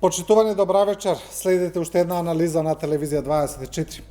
Почитувани, добра вечер. Следите уште една анализа на телевизија 24.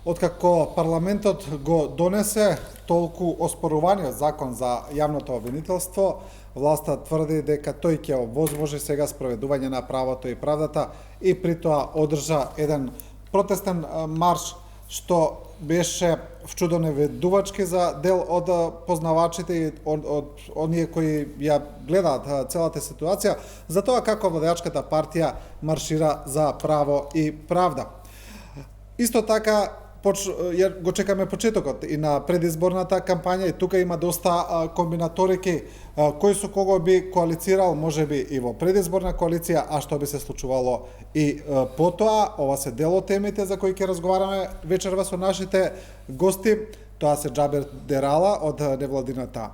Откако парламентот го донесе толку оспоруваниот закон за јавното обвинителство, власта тврди дека тој ќе овозможи сега спроведување на правото и правдата и при тоа одржа еден протестен марш што беше вчудоневедувачки за дел од познавачите и од оние кои ја гледаат целата ситуација, за тоа како владеачката партија маршира за право и правда. Исто така, го чекаме почетокот и на предизборната кампања и тука има доста комбинаторики кој со кого би коалицирал, можеби и во предизборна коалиција, а што би се случувало и потоа. Ова се дел од темите за кои ќе разговараме вечерва со нашите гости. Тоа се Џабер Дерала од невладината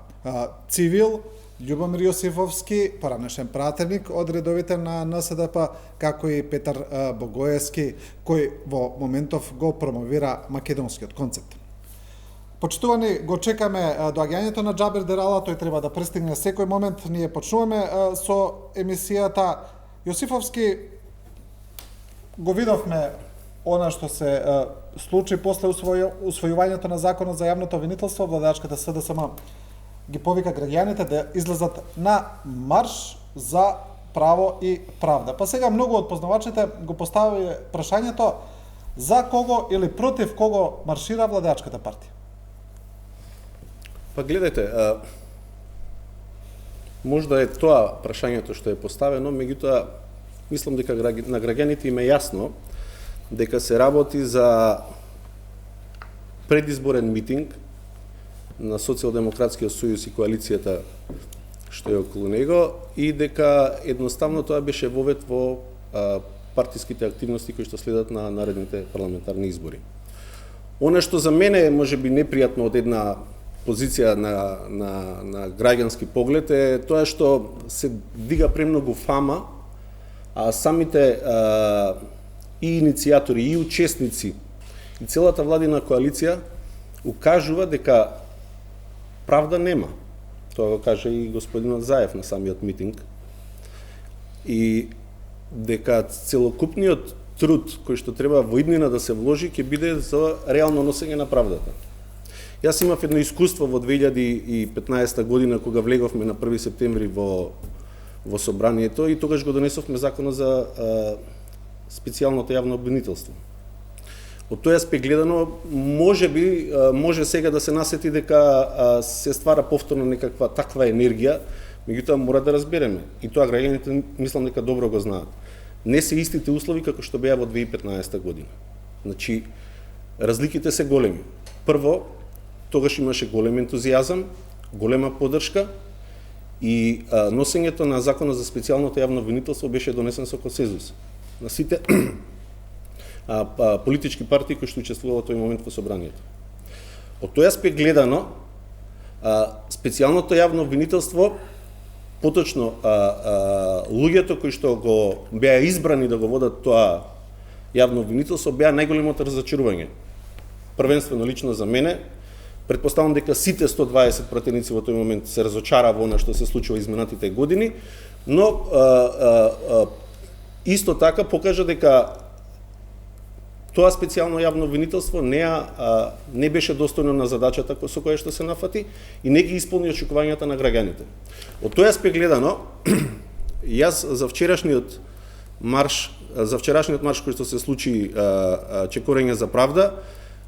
Цивил, Љубомир Јосифовски, поранешен пратеник од редовите на НСДП, како и Петар Богоевски, кој во моментов го промовира македонскиот концепт. Почитувани, го чекаме доаѓањето на Џабер Дерала, тој треба да пристигне секој момент. Ние почнуваме со емисијата. Јосифовски, го видовме она што се случи после усвојувањето на законот за јавното обвинителство. Владеачката СДСМ ги повика граѓаните да излезат на марш за право и правда. Па сега многу од познавачите го постави прашањето за кого или против кого маршира владеачката партија. Па гледајте, можда е тоа прашањето што е поставено, меѓутоа мислам дека на граѓаните им е јасно дека се работи за предизборен митинг на Социјалдемократскиот сојуз и коалицијата што е околу него и дека едноставно тоа беше вовед во партиските активности кои што следат на наредните парламентарни избори. Она што за мене е можеби непријатно од една позиција на граѓански поглед е тоа што се дига премногу фама, а самите и иницијатори и учесници и целата владина коалиција укажува дека правда нема. Тоа го каже и господинот Заев на самиот митинг. И дека целокупниот труд кој што треба во иднина да се вложи ќе биде за реално носење на правдата. Јас имав едно искуство во 2015 година кога влеговме на 1 септември во собранието и тогаш го донесовме законот за специјалното јавно обвинителство. Од тој аспект гледано, може сега да се насети дека се ствара повторно некаква таква енергија, меѓутоа мора да разбереме, и тоа граѓаните мислам дека добро го знаат. Не се истите услови како што беа во 2015 година. Значи, разликите се големи. Прво, тогаш имаше голем ентузијазам, голема поддршка и носењето на законот за специјалното јавно обвинителство беше донесен со консензус на сите политички партии кои што учествуваа во тој момент во собранието. Од тој аспект гледано, специјалното јавно обвинителство, поточно луѓето кои што го беа избрани да го водат тоа јавно обвинителство беа најголемото разочарување. Првенствено лично за мене, претпоставам дека сите 120 пратеници во тој момент се разочара во она што се случува изминатите години, но исто така покажа дека тоа специјално јавно обвинителство не беше достојно на задачата со која што се нафати и не ги исполни очекувањата на граѓаните. Од тој аспект гледано, јас за вчерашниот марш кој што се случи чекорење за правда,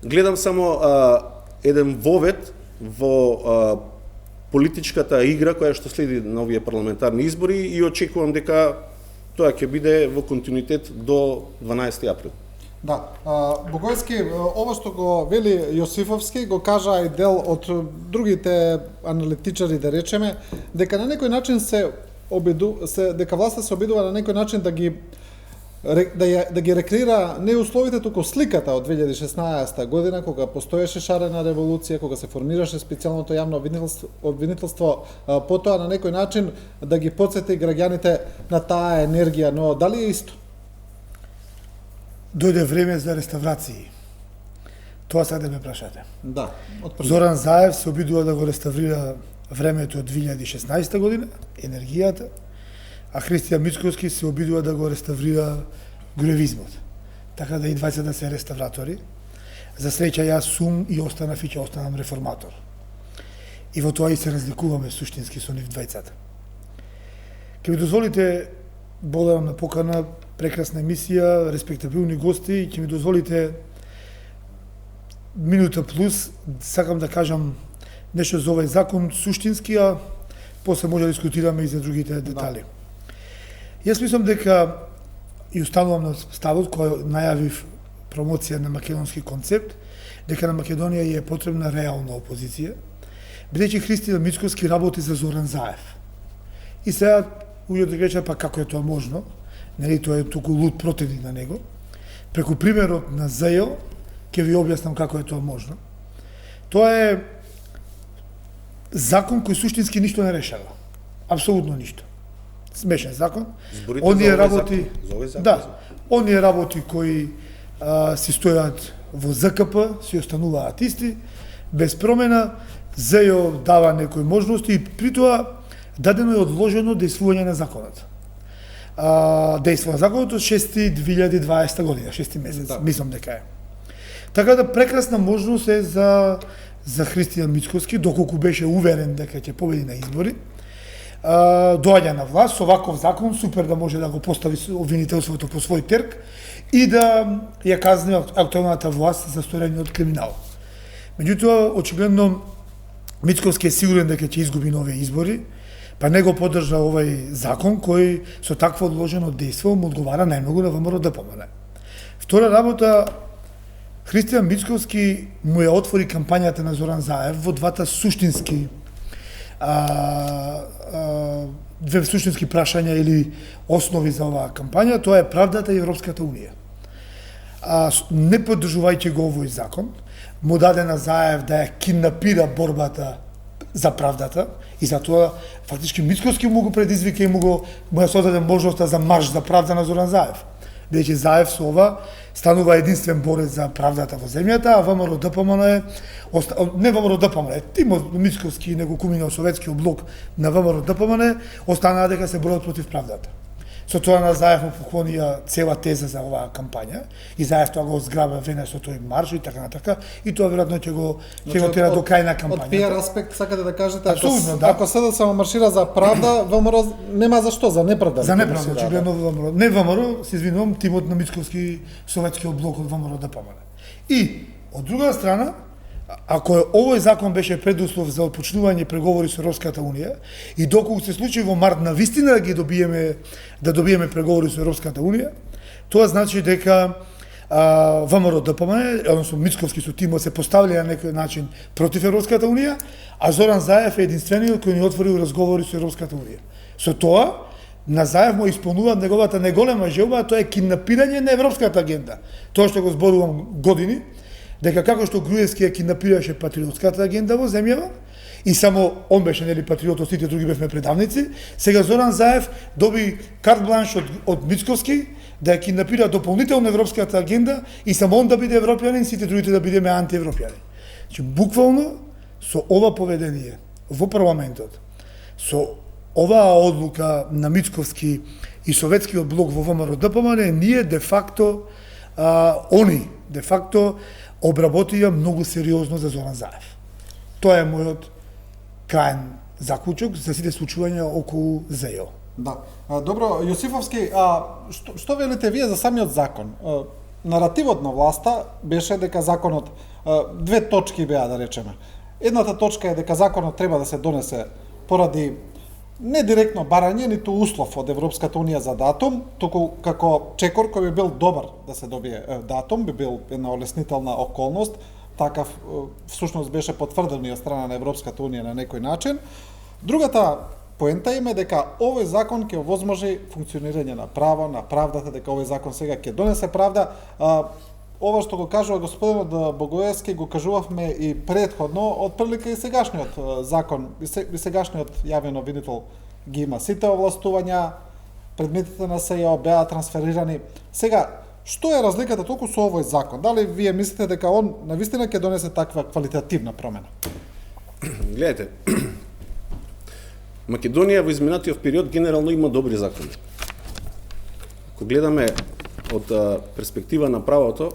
гледам само еден вовед во политичката игра која што следи на овие парламентарни избори и очекувам дека тоа ќе биде во континуитет до 12 април. Да, Богоевски, ова што го вели Јосифовски, го кажа и дел од другите аналитичари, да речеме, дека на некој начин дека власта се обидува на некој начин да ги рекреира не условите, туку сликата од 2016 година, кога постоеше шарена револуција, кога се формираше специјалното јавно обвинителство, потоа на некој начин да ги потсети граѓаните на таа енергија, но дали е исто? Дојде време за реставрации. Тоа сега да ме прашате. Да. Зоран Заев се обидува да го реставрира времето од 2016 година, енергијата. а Христијан Мицковски се обидува да го реставрира груевизмот. Така да и двајцата се реставратори. За среќа јас сум и останав и ќе останам реформатор. И во тоа и се разликуваме суштински со нив двајцата. Ке ми дозволите, благодарам на покана, прекрасна емисија, респектабилни гости, и ќе ми дозволите минута плюс, сакам да кажам нешто за овој закон суштински, а после може да дискутираме и за другите детали. Јас мислам дека и останувам на ставот кој најавив промоција на македонски концепт, дека на Македонија е потребна реална опозиција, бидејќи Христијан Мицковски работи за Зоран Заев. И сега луѓето да речат, па како е тоа можно? Нели тоа е туку луд противник на него. Преку примерот на ЗЈО ќе ви објаснам како е тоа можно. Тоа е закон кој суштински ништо не решава. Апсолутно ништо. Смешен закон. Оние работи, да, оние работи кои си стојат во ЗКП, си остануваат исти, без промена. ЗЈО дава некои можности и при тоа дадено е одложено дејствување на законот. Дејства на законот од 6.2020 година, 6 месец, да. Мислам дека е. Така да прекрасна можност е за Христијан Мицковски, доколку беше уверен дека ќе победи на избори. Доаѓа на власт со ваков закон, супер да може да го постави обвинителството по свој терк и да ја казни актуелната власт за сторениот криминал. Меѓутоа, очигледно, Мицковски е сигурен дека ќе изгуби нови избори, па не го поддржа овој закон кој со такво одложено дејство му одговара најмногу на ВМРО-ДПМН. Втора работа, Христијан Мицковски му ја отвори кампањата на Зоран Заев во двата суштински две суштински прашања или основи за оваа кампања, тоа е правдата и Европската унија. Не поддржувајќи го овој закон, му даде на Заев да ја киднапира борбата за правдата и затоа фактички Мицковски му го предизвика и му ја создаде можноста за марш за правда на Зоран Заев. Бидејќи Заев со ова станува единствен борец за правдата во земјата, а ВМРО-ДПМН е не ВМРО-ДПМН, Тимо Мицковски него кумина советскиот блок на ВМРО-ДПМН останаа дека се борат против правдата. Со тоа на Заев му поклонија цела теза за оваа кампања и Заев тоа го зграба вене со тој марш и така натака, и тоа веројатно ќе го тера до крај на кампањата. Од пиар аспект сакате да кажете, ако СДСМ маршира за правда, ВМРО нема за што, за неправда. За неправда, очигледно ВМРО. Не ВМРО, се извинувам, тимот на Мицковски, советскиот блок од ВМРО-ДПМН. И од друга страна, ако овој закон беше предуслов за отпочнување преговори со Европската унија и доколку се случи во март на вистина да добиеме преговори со Европската унија, тоа значи дека ВМРО-ДПМН, односно Мицковски со тимот се поставиле на некој начин против Европската унија, а Зоран Заев е единствениот кој ни отворил разговори со Европската унија. Со тоа на Заев му исполнува неговата неголема желба, тоа е киднапирање на европската агенда. Тоа што го зборувам години, дека како што Груевски ја киднапираше патриотската агенда во земјава, и само он беше нели патриот, сите други бевме предавници, сега Зоран Заев доби карт бланш од Мицковски да ја киднапира дополнително европската агенда и само он да биде европјанин, сите другите да бидеме антиевропјани. Значи, буквално со ова поведение во парламентот, со оваа одлука на Мицковски и советскиот блок во ВМРО-ДПМН, ние де факто обработија многу сериозно за Зоран Заев. Тоа е мојот крајен заклучок за сите случувања околу ЗЈО. Да. Добро, Јосифовски, што велите вие за самиот закон? Наративот на власта беше дека законот, две точки беа да речеме. Едната точка е дека законот треба да се донесе поради не директно барање, ниту услов од Европската унија за датум, туку како чекор кој би бил добар да се добие датум, би бил една олеснителна околност, такав всушност беше потврден и од страна на Европската унија на некој начин. Другата поента им е дека овој закон ќе овозможи функционирање на право, на правдата, дека овој закон сега ќе донесе правда. Ова што го кажува господинот Богоевски го кажувавме и претходно, отприлика и сегашниот закон, и сегашниот јавен обвинител ги има сите овластувања, предметите на СЈО беа трансферирани. Сега, што е разликата толку со овој закон? Дали вие мислите дека он навистина ќе донесе таква квалитативна промена? Гледайте, Македонија во изминатиот период генерално има добри закони. Ако гледаме од перспектива на правото,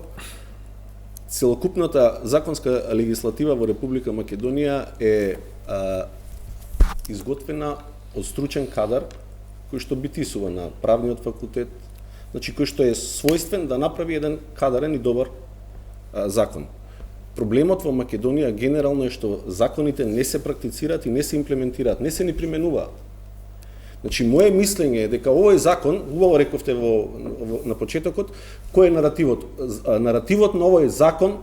целокупната законска легислатива во Република Македонија е изготвена од стручен кадар кој што битисува на правниот факултет, значи кој што е својствен да направи еден кадарен и добар закон. Проблемот во Македонија генерално е што законите не се практицираат и не се имплементираат, не се ни применуваат. Значи, моje мислење е дека овој закон, убаво рековте на почетокот, кој е наративот? Наративот на овој закон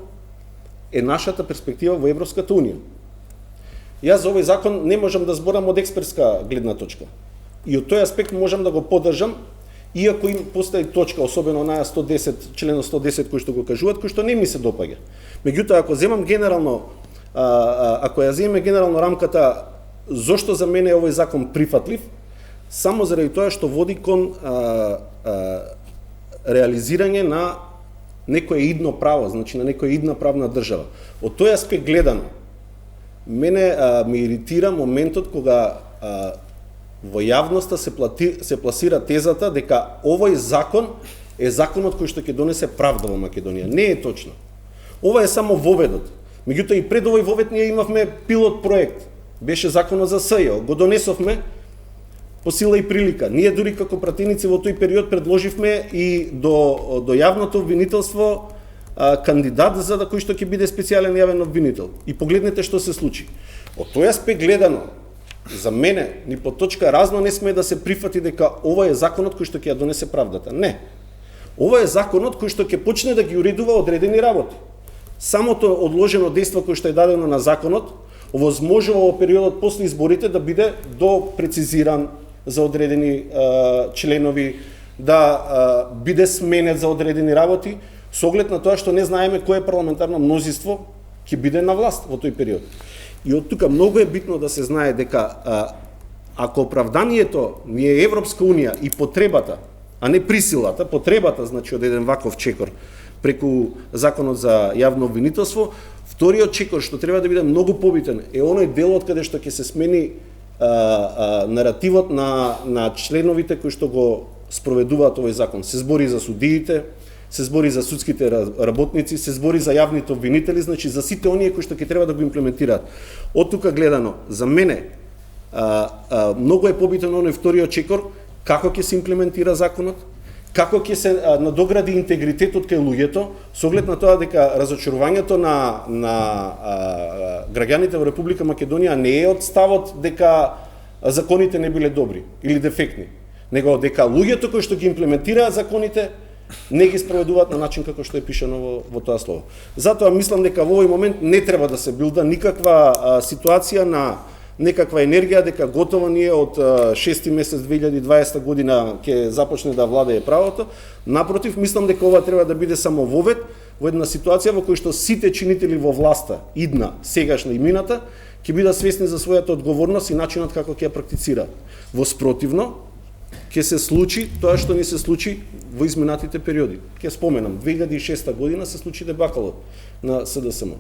е нашата перспектива во Европската Унија. Јас за овој закон не можам да зборам од експертска гледна точка. И од тој аспект можам да го поддржам, иако им постои точка, особено на 110, членот 110 кој што го кажуваат, кој што не ми се допаѓа. Меѓутоа, ако земам генерално, ако ја земеме генерално рамката, зошто за мене овој закон прифатлив, само заради тоа што води кон реализирање на некое идно право, значи на некоја идна правна држава. Од тој аспект гледано, мене ме иритира моментот кога во јавноста се пласира тезата дека овој закон е законот кој што ќе донесе правда во Македонија. Не е точно. Ова е само воведот. Меѓутоа и пред овој вовед ние имавме пилот проект. Беше законот за СЈО. Го донесовме по сила и прилика. Ние дури како пратеници во тој период предложивме и до јавното обвинителство кандидат за кој што ќе биде специјален јавен обвинител. И погледнете што се случи. Од тој аспект гледано, за мене, ни по точка разно не сме да се прифати дека ова е законот кој што ќе ја донесе правдата. Не. Ова е законот кој што ќе почне да ги уредува одредени работи. Самото одложено дејство кој што е дадено на законот, овозможува во периодот после изборите да биде допрецизиран за одредени членови, да биде сменет за одредени работи, со оглед на тоа што не знаеме кое парламентарно мнозинство ќе биде на власт во тој период. И од тука многу е битно да се знае дека ако оправданието ни е Европска Унија и потребата, а не присилата, потребата значи од еден ваков чекор преку законот за јавно обвинителство, вториот чекор што треба да биде многу побитен е оној делот каде што ќе се смени наративот на членовите кои што го спроведуваат овој закон. Се збори за судиите, се збори за судските работници, се збори за јавните обвинители, значи за сите оние кои што ќе треба да го имплементираат. Од тука гледано, за мене многу е побитен оној вториот чекор, како ќе се имплементира законот, како ќе се надогради интегритетот кај луѓето, со оглед на тоа дека разочарувањето на граѓаните во Република Македонија не е од ставот дека законите не биле добри или дефектни, него дека луѓето кои што ги имплементираат законите не ги спроведуваат на начин како што е пишано во тоа слово. Затоа мислам дека во овој момент не треба да се билда никаква ситуација на некаква енергија дека готово ние од 6 месец 2020 година ќе започне да владее правото. Напротив, мислам дека ова треба да биде само вовед во една ситуација во која што сите чинители во власта, идна, сегашна и мината, ќе бидат свесни за својата одговорност и начинот како ќе ја практицираат. Во спротивно, ќе се случи тоа што ни се случи во изминатите периоди. Ќе споменам, 2006 година се случи дебакалот на СДСМ.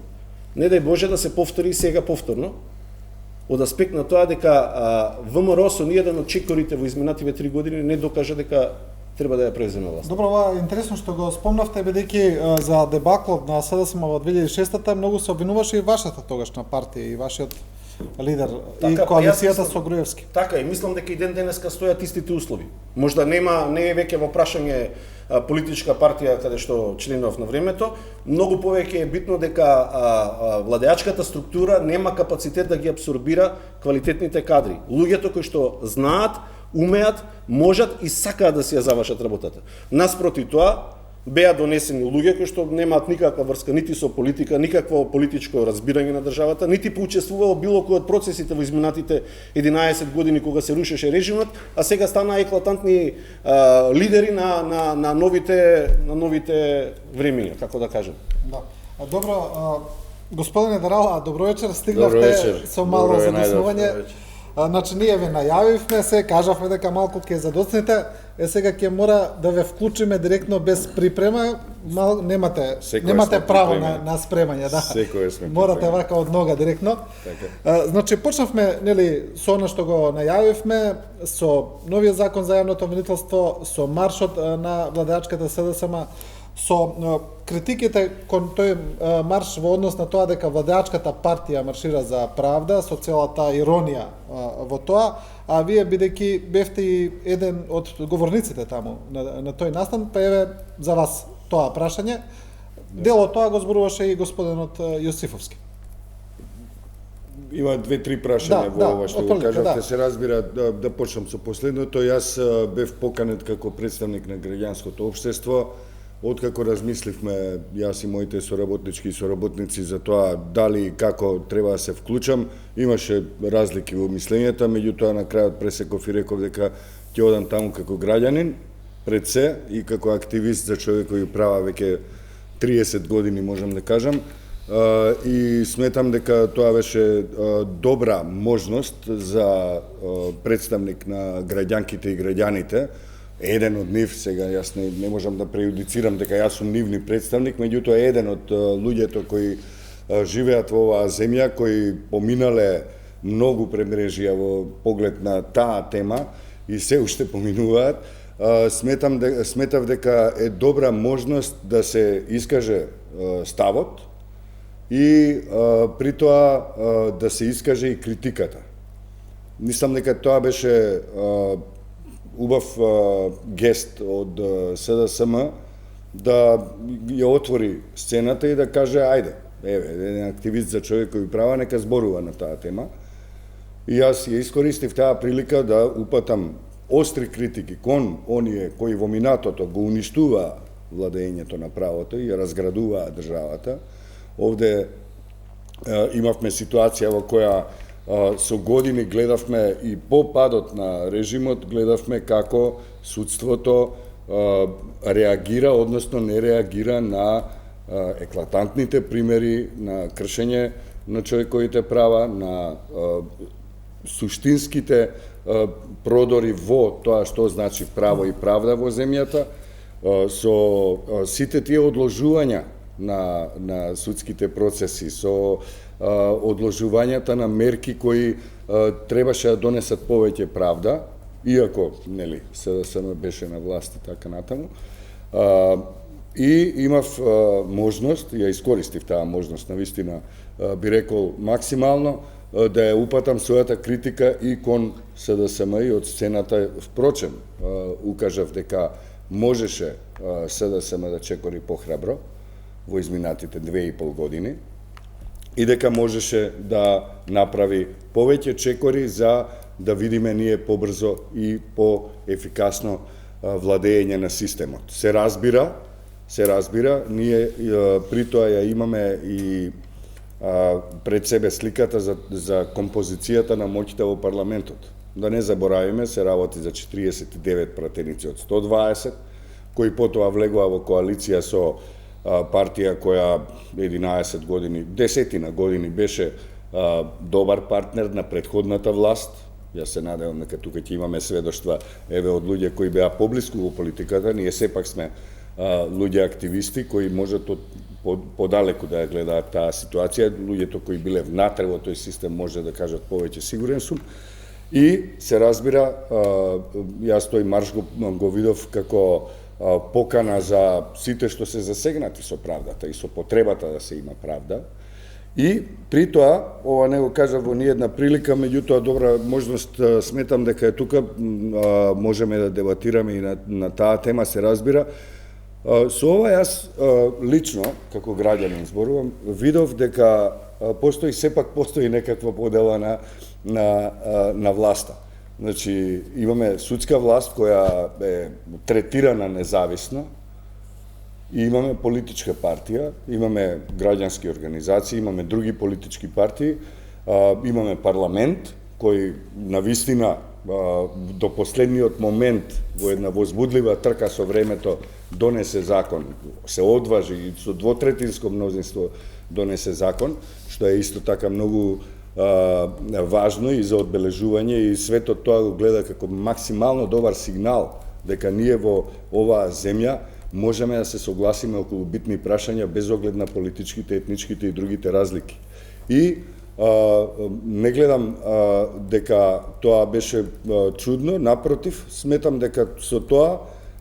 Не дај Боже да се повтори сега повторно, од аспект на тоа дека ВМРО со ниеден од чекорите во изминативе 3 години не докажа дека треба да ја превземе власт. Добро, ова е интересно што го спомнавте, бидејќи за дебаклот на СДСМ во 2006-та многу се обвинуваше и вашата тогашна партија и вашиот лидер и коалицијата со Груевски. Така и мислам дека и ден денеска стојат истите услови. Можда не е веќе во прашање политичка партија каде што членов на времето, многу повеќе е битно дека владеачката структура нема капацитет да ги апсорбира квалитетните кадри. Луѓето кои што знаат, умеат, можат и сакаат да си ја завршат работата. Наспроти тоа, беа донесени луѓе кои што немаат никаква врска нити со политика, никакво политичко разбирање на државата, нити поучествуваа било кој од процесите во изминатите 11 години кога се рушеше режимот, а сега станаа еклатантни лидери на новите времиња, како да кажем. Да. Добро, господине Дарал, добро вечер, стигнавте со мало задоснување. Значи, ние ве најавивме се, кажавме дека малку ќе задоцнете, сега ќе мора да ве вклучиме директно без припрема, немате право на спремање, да. Секој сме Морате припремени. вака од нога директно. Така. Значи почнавме нели со она што го најавивме, со новиот закон за јавното обвинителство, со маршот на владеачката СДСМ, со критиките кон тој марш во однос на тоа дека владеачката партија маршира за правда, со целата иронија во тоа, а вие бидејќи бевте и еден од говорниците таму на тој настан, па еве за вас тоа прашање. Дел од тоа го зборуваше и господинот Јосифовски. Има две-три прашања во ова што го кажавте. Се разбира, да почнам со последното. Јас бев поканет како представник на граѓанското општество. Откако размисливме, јас и моите соработнички и соработници за тоа дали и како треба да се вклучам, имаше разлики во мислењата, меѓутоа на крајот пресеков и реков дека ќе одам таму како граѓанин, пред се, и како активист за човекови права веќе 30 години, можам да кажам, и сметам дека тоа беше добра можност за представник на граѓанките и граѓаните. Еден од нив, сега јас не можам да преюдицирам дека јас сум нивни представник, меѓутоа еден од луѓето кои живеат во оваа земја, кои поминале многу премрежија во поглед на таа тема и се уште поминуваат, сметав дека е добра можност да се искаже ставот и при тоа да се искаже и критиката. Мислам дека тоа беше убав гест од СДСМ да ја отвори сцената и да каже ајде, еве, еден активист за човекови права нека зборува на таа тема. И јас ја искористив таа прилика да упатам остри критики кон оние кои во минатото го уништуваа владењето на правото и ја разградуваа државата. Овде имавме ситуација во која со години гледавме и по падот на режимот, гледавме како судството реагира, односно не реагира на еклатантните примери на кршење на човековите права, на суштинските продори во тоа што значи право и правда во земјата, со сите тие одложувања на судските процеси, со одложувањата на мерки кои требаше да донесат повеќе правда, иако нели СДСМ беше на власт и така натаму. И имав можност, ја искористив таа можност, навистина би рекол максимално, да ја упатам својата критика и кон СДСМ и од сцената. Впрочем, укажав дека можеше СДСМ да чекори похрабро во изминатите 2,5 години и дека можеше да направи повеќе чекори за да видиме ние побрзо и поефикасно владење на системот. Се разбира, ние при тоа ја имаме и пред себе сликата за композицијата на моќта во парламентот. Да не заборавиме, се работи за 49 пратеници од 120, кои потоа влегува во коалиција со партија која 11 години, 10 години беше добар партнер на претходната власт. Јас се надевам дека тука ќе имаме сведоштва еве од луѓе кои беа поблиску во политиката. Ние сепак сме луѓе активисти кои можат подалеку да ја гледаат таа ситуација. Луѓето кои биле внатре во тој систем може да кажат повеќе, сигурен сум. И се разбира, јас тој марш го видов како покана за сите што се засегнати со правдата и со потребата да се има правда. И при тоа, ова не го кажав во ниедна прилика, меѓутоа добра можност сметам дека е тука, можеме да дебатираме и на таа тема, се разбира. Со ова јас лично, како граѓанин зборувам, видов дека сепак постои некаква подела на власта. Значи, имаме судска власт која е третирана независно и имаме политичка партија, имаме граѓански организации, имаме други политички партии, имаме парламент кој навистина до последниот момент во една возбудлива трка со времето донесе закон, се одважи и со двотретинско мнозинство донесе закон, што е исто така многу важно и за одбележување, и светот тоа го гледа како максимално добар сигнал дека ние во оваа земја можеме да се согласиме околу битни прашања без оглед на политичките, етничките и другите разлики. И не гледам дека тоа беше чудно, напротив, сметам дека со тоа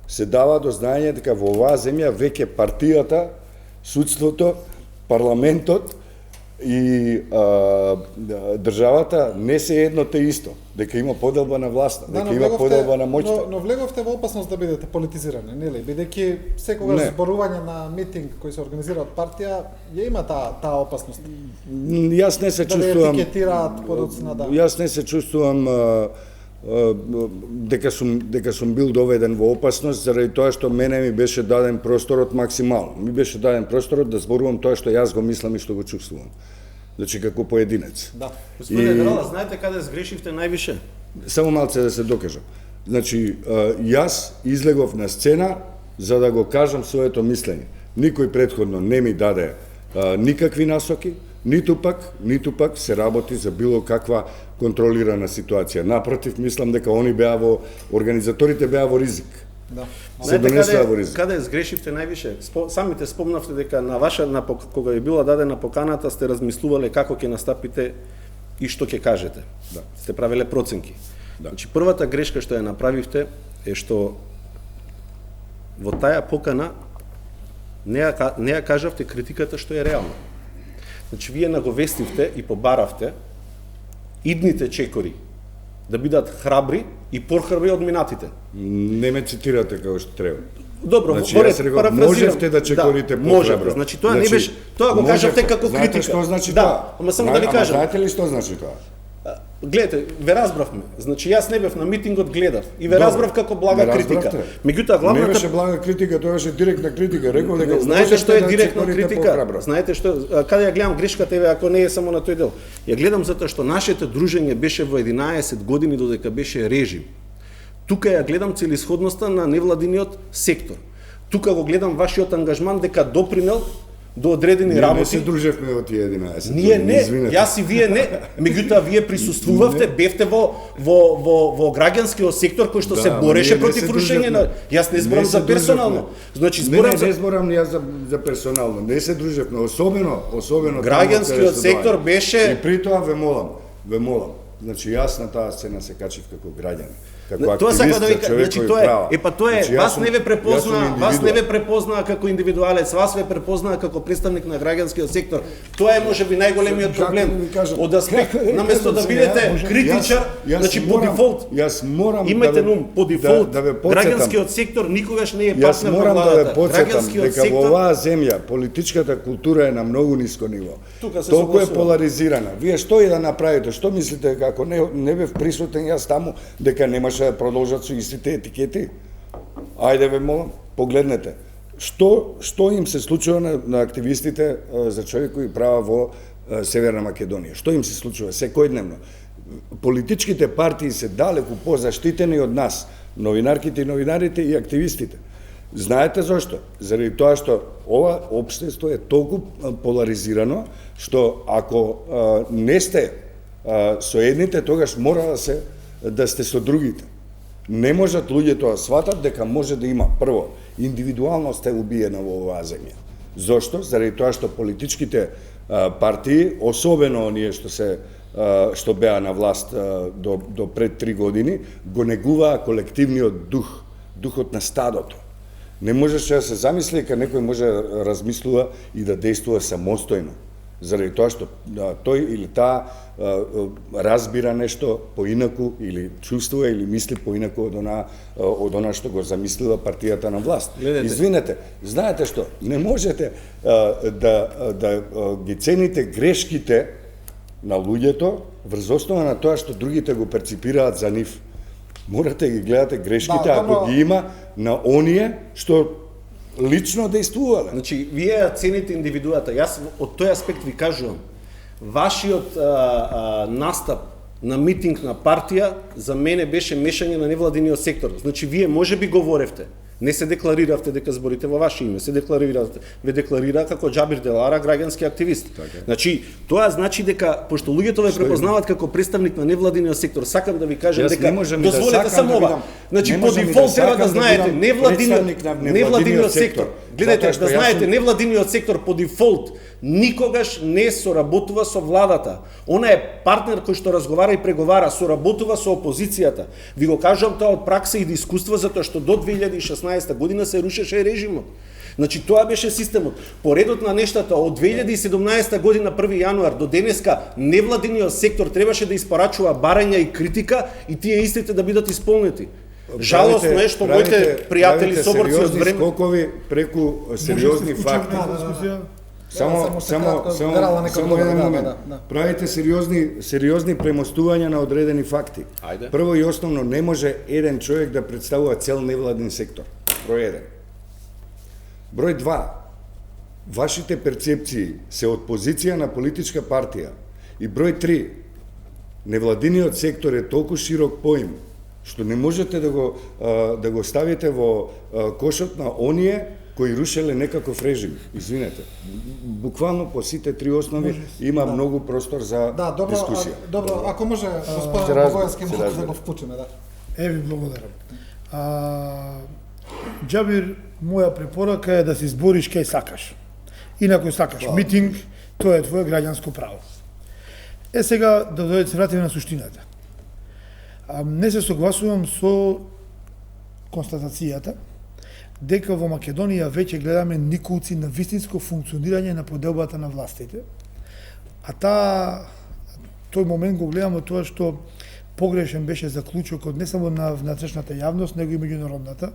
се дава до знаење дека во оваа земја веќе партијата, судството, парламентот и државата не се едно те исто, дека има поделба на власта, дека има поделба на моќта. Но влеговте во опасност да бидете политизирани, нели? Бидејќи секогаш зборување на митинг кој се организира од партија, ја има таа опасност. Јас не се чувствувам да етикетираат подоцна, да. Јас не се чувствувам дека сум бил доведен во опасност заради тоа што мене ми беше даден просторот максимално. Ми беше даден просторот да зборувам тоа што јас го мислам и што го чувствувам. Значи како поединец. Да. Господине Дерала, знаете каде сгрешивте највише? Само малце да се докажам. Значи, јас излегов на сцена за да го кажам своето мислење. Никој претходно не ми даде никакви насоки, ниту пак се работи за било каква контролирана ситуација. Напротив, мислам дека они беа организаторите беа во ризик. Да. Се донесува во ризик. Каде сгрешивте највише? Самите спомнавте дека кога ви била дадена поканата сте размислувале како ќе настапите и што ќе кажете. Да. Сте правеле проценки. Да. Значи првата грешка што ја направивте е што во таа покана не ја кажавте критиката што е реална. Значи вие наговестивте и побаравте идните чекори да бидат храбри и похрабри од минатите. Не ме цитирате како што треба. Добро, значи, јас реков, можевте да чекорите похрабро. Значи тоа не беше, тоа го кажавте како критика. Знаете што значи да, тоа? Ама само да ви кажам. Знаете ли што значи тоа? Гледате, ве разбравме. Значи јас не бев на митингот, гледав и ве разбрав како блага критика. Меѓутоа главната не беше блага критика, тоа беше директна критика. Реков дека знаете што е директна критика? Похрабро. Знаете што, каде ја гледам грешката еве ако не е само на тој дел. Ја гледам затоа што нашето дружење беше во 11 години додека беше режим. Тука ја гледам целисходноста на невладиниот сектор. Тука го гледам вашиот ангажман дека допринел до одредени работи. Не се дружевме во тие 11. Ние не, јас и вие не. Меѓутоа вие присуствувавте, бевте во граѓанскиот сектор кој што се бореше против рушење на. Јас не зборам за персонално. Значи зборам не зборам јас за персонално. Не се дружевме, особено граѓанскиот сектор беше. И при тоа ве молам. Значи јас на таа сцена се качив како граѓанин. Тоа сака да ви кажам, значи тоа е, тоа е, вас не ве препознаа како индивидуалец, вас ве препознаа како представник на граѓанскиот сектор. Тоа е можеби најголемиот проблем. Од аспект наместо да бидете критичар, значи по дефолт. Јас морам имајте нум по дефолт. Граѓанскиот сектор никогаш не е партнер на владата. Јас морам да ве потсетам дека во оваа земја политичката култура е на многу ниско ниво. Толку е поларизирана. Вие што и да направите, што мислите дека ако не бев присутен јас таму дека немаш да продолжат со истите етикети? Ајде ве молам, погледнете. Што им се случува на активистите за човекови права во Северна Македонија? Што им се случува секојдневно? Политичките партии се далеку позаштитени од нас, новинарките и новинарите и активистите. Знаете зошто? Заради тоа што ова општество е толку поларизирано што ако не сте со едните, тогаш мора да сте со другите. Не можат луѓето да сватат дека може да има прво индивидуалност е убиена во оваа земја. Зошто? Заради тоа што политичките партии, особено оние што беа на власт до пред 3 години, го негуваа колективниот духот на стадото. Не можеше да се замисли дека некој може да размислува и да действува самостојно. Заради тоа што тој или таа разбира нешто поинаку или чувствува или мисли поинаку од она што го замислила партијата на власт. Извинете, знаете што? Не можете да ги цените грешките на луѓето врз основа на тоа што другите го перципираат за нив. Морате ги гледате грешките ако ги има на оние што лично действувале. Значи, вие цените индивидуата. Јас од тој аспект ви кажувам. Вашиот настап на митинг на партија за мене беше мешање на невладиниот сектор. Значи, вие можеби говоревте, не се деклариравте дека зборите во ваше име, ве декларира како Џабир Делара, граѓански активист. Така. Значи, тоа значи дека пошто луѓето ве препознаваат како представник на невладиниот сектор, сакам да ви кажам дека дозволете само ова. Значи Не по можам и дефолт треба да сакам знаете бидам невладиниот представник на невладиниот сектор. Гледате, Затоа што да јас знаете сум- невладиниот сектор по дефолт никогаш не соработува со владата. Она е партнер кој што разговара и преговара, соработува со опозицијата. Ви го кажам тоа од пракса и од искуство затоа што до 2016 година се рушеше режимот. Значи тоа беше системот. Поредот на нештата од 2017 година 1 јануар до денеска невладиниот сектор требаше да испорачува барања и критика и тие истите да бидат исполнети. Жалосно е што моите пријатели соборци од време скокови преку сериозни факти. Само еден момент. Правите сериозни премостувања на одредени факти. Ајде. Прво и основно, не може еден човек да представува цел невладин сектор. Број 1. Број 2. Вашите перцепции се од позиција на политичка партија. И број 3. Невладиниот сектор е толку широк поим, што не можете да го ставите во кошот на оние кои рушеле некаков режим. Извинете. Буквално по сите три основи има многу простор за дискусија. Добро, ако може господин Богојански да го вклучиме, да. Еви, благодарам. Џабир, моја препорака е да се избориш кај сакаш. Инако сакаш митинг, тоа е твое граѓанско право. Сега да се вратиме на суштината. Не се согласувам со констатацијата дека во Македонија веќе гледаме николци на вистинско функционирање на поделбата на властите. А тој момент го гледам од тоа што погрешен беше заклучокот не само на внатрешната јавност, него и меѓународната,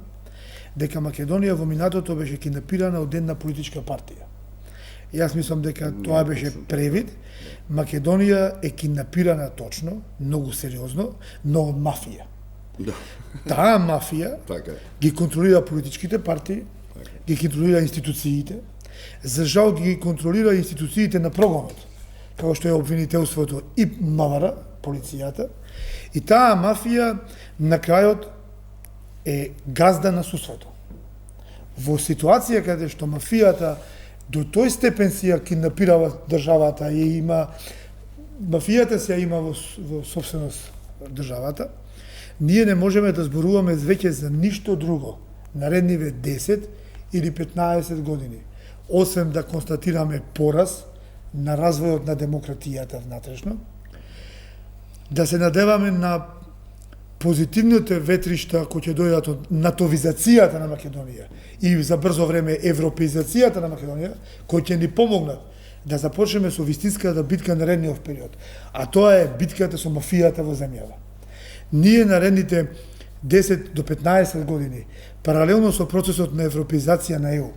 дека Македонија во минатото беше киднапирана од една политичка партија. Јас мислам дека тоа беше превид. Македонија е киднапирана точно, многу сериозно, но од мафија. Да. Таа мафија ги контролира политичките партии, ги контролира институциите, за жал ги контролира институциите на прогонот, како што е обвинителството и МВР, полицијата, и таа мафија на крајот е газда на судството. Во ситуација каде што мафијата до тој степен си ја киднапирала државата и мафијата се има во собственост државата, ние не можеме да зборуваме веќе за ништо друго наредниве 10 или 15 години, освен да констатираме пораз на развојот на демократијата внатрешно, да се надеваме на позитивните ветришта кои ќе дојдат од натовизацијата на Македонија и за брзо време европеизацијата на Македонија, кои ќе ни помогнат да започнеме со вистинската битка наредниот период, а тоа е битката со мафијата во земјава. Ние наредните 10 до 15 години, паралелно со процесот на европеизација на ЕУ,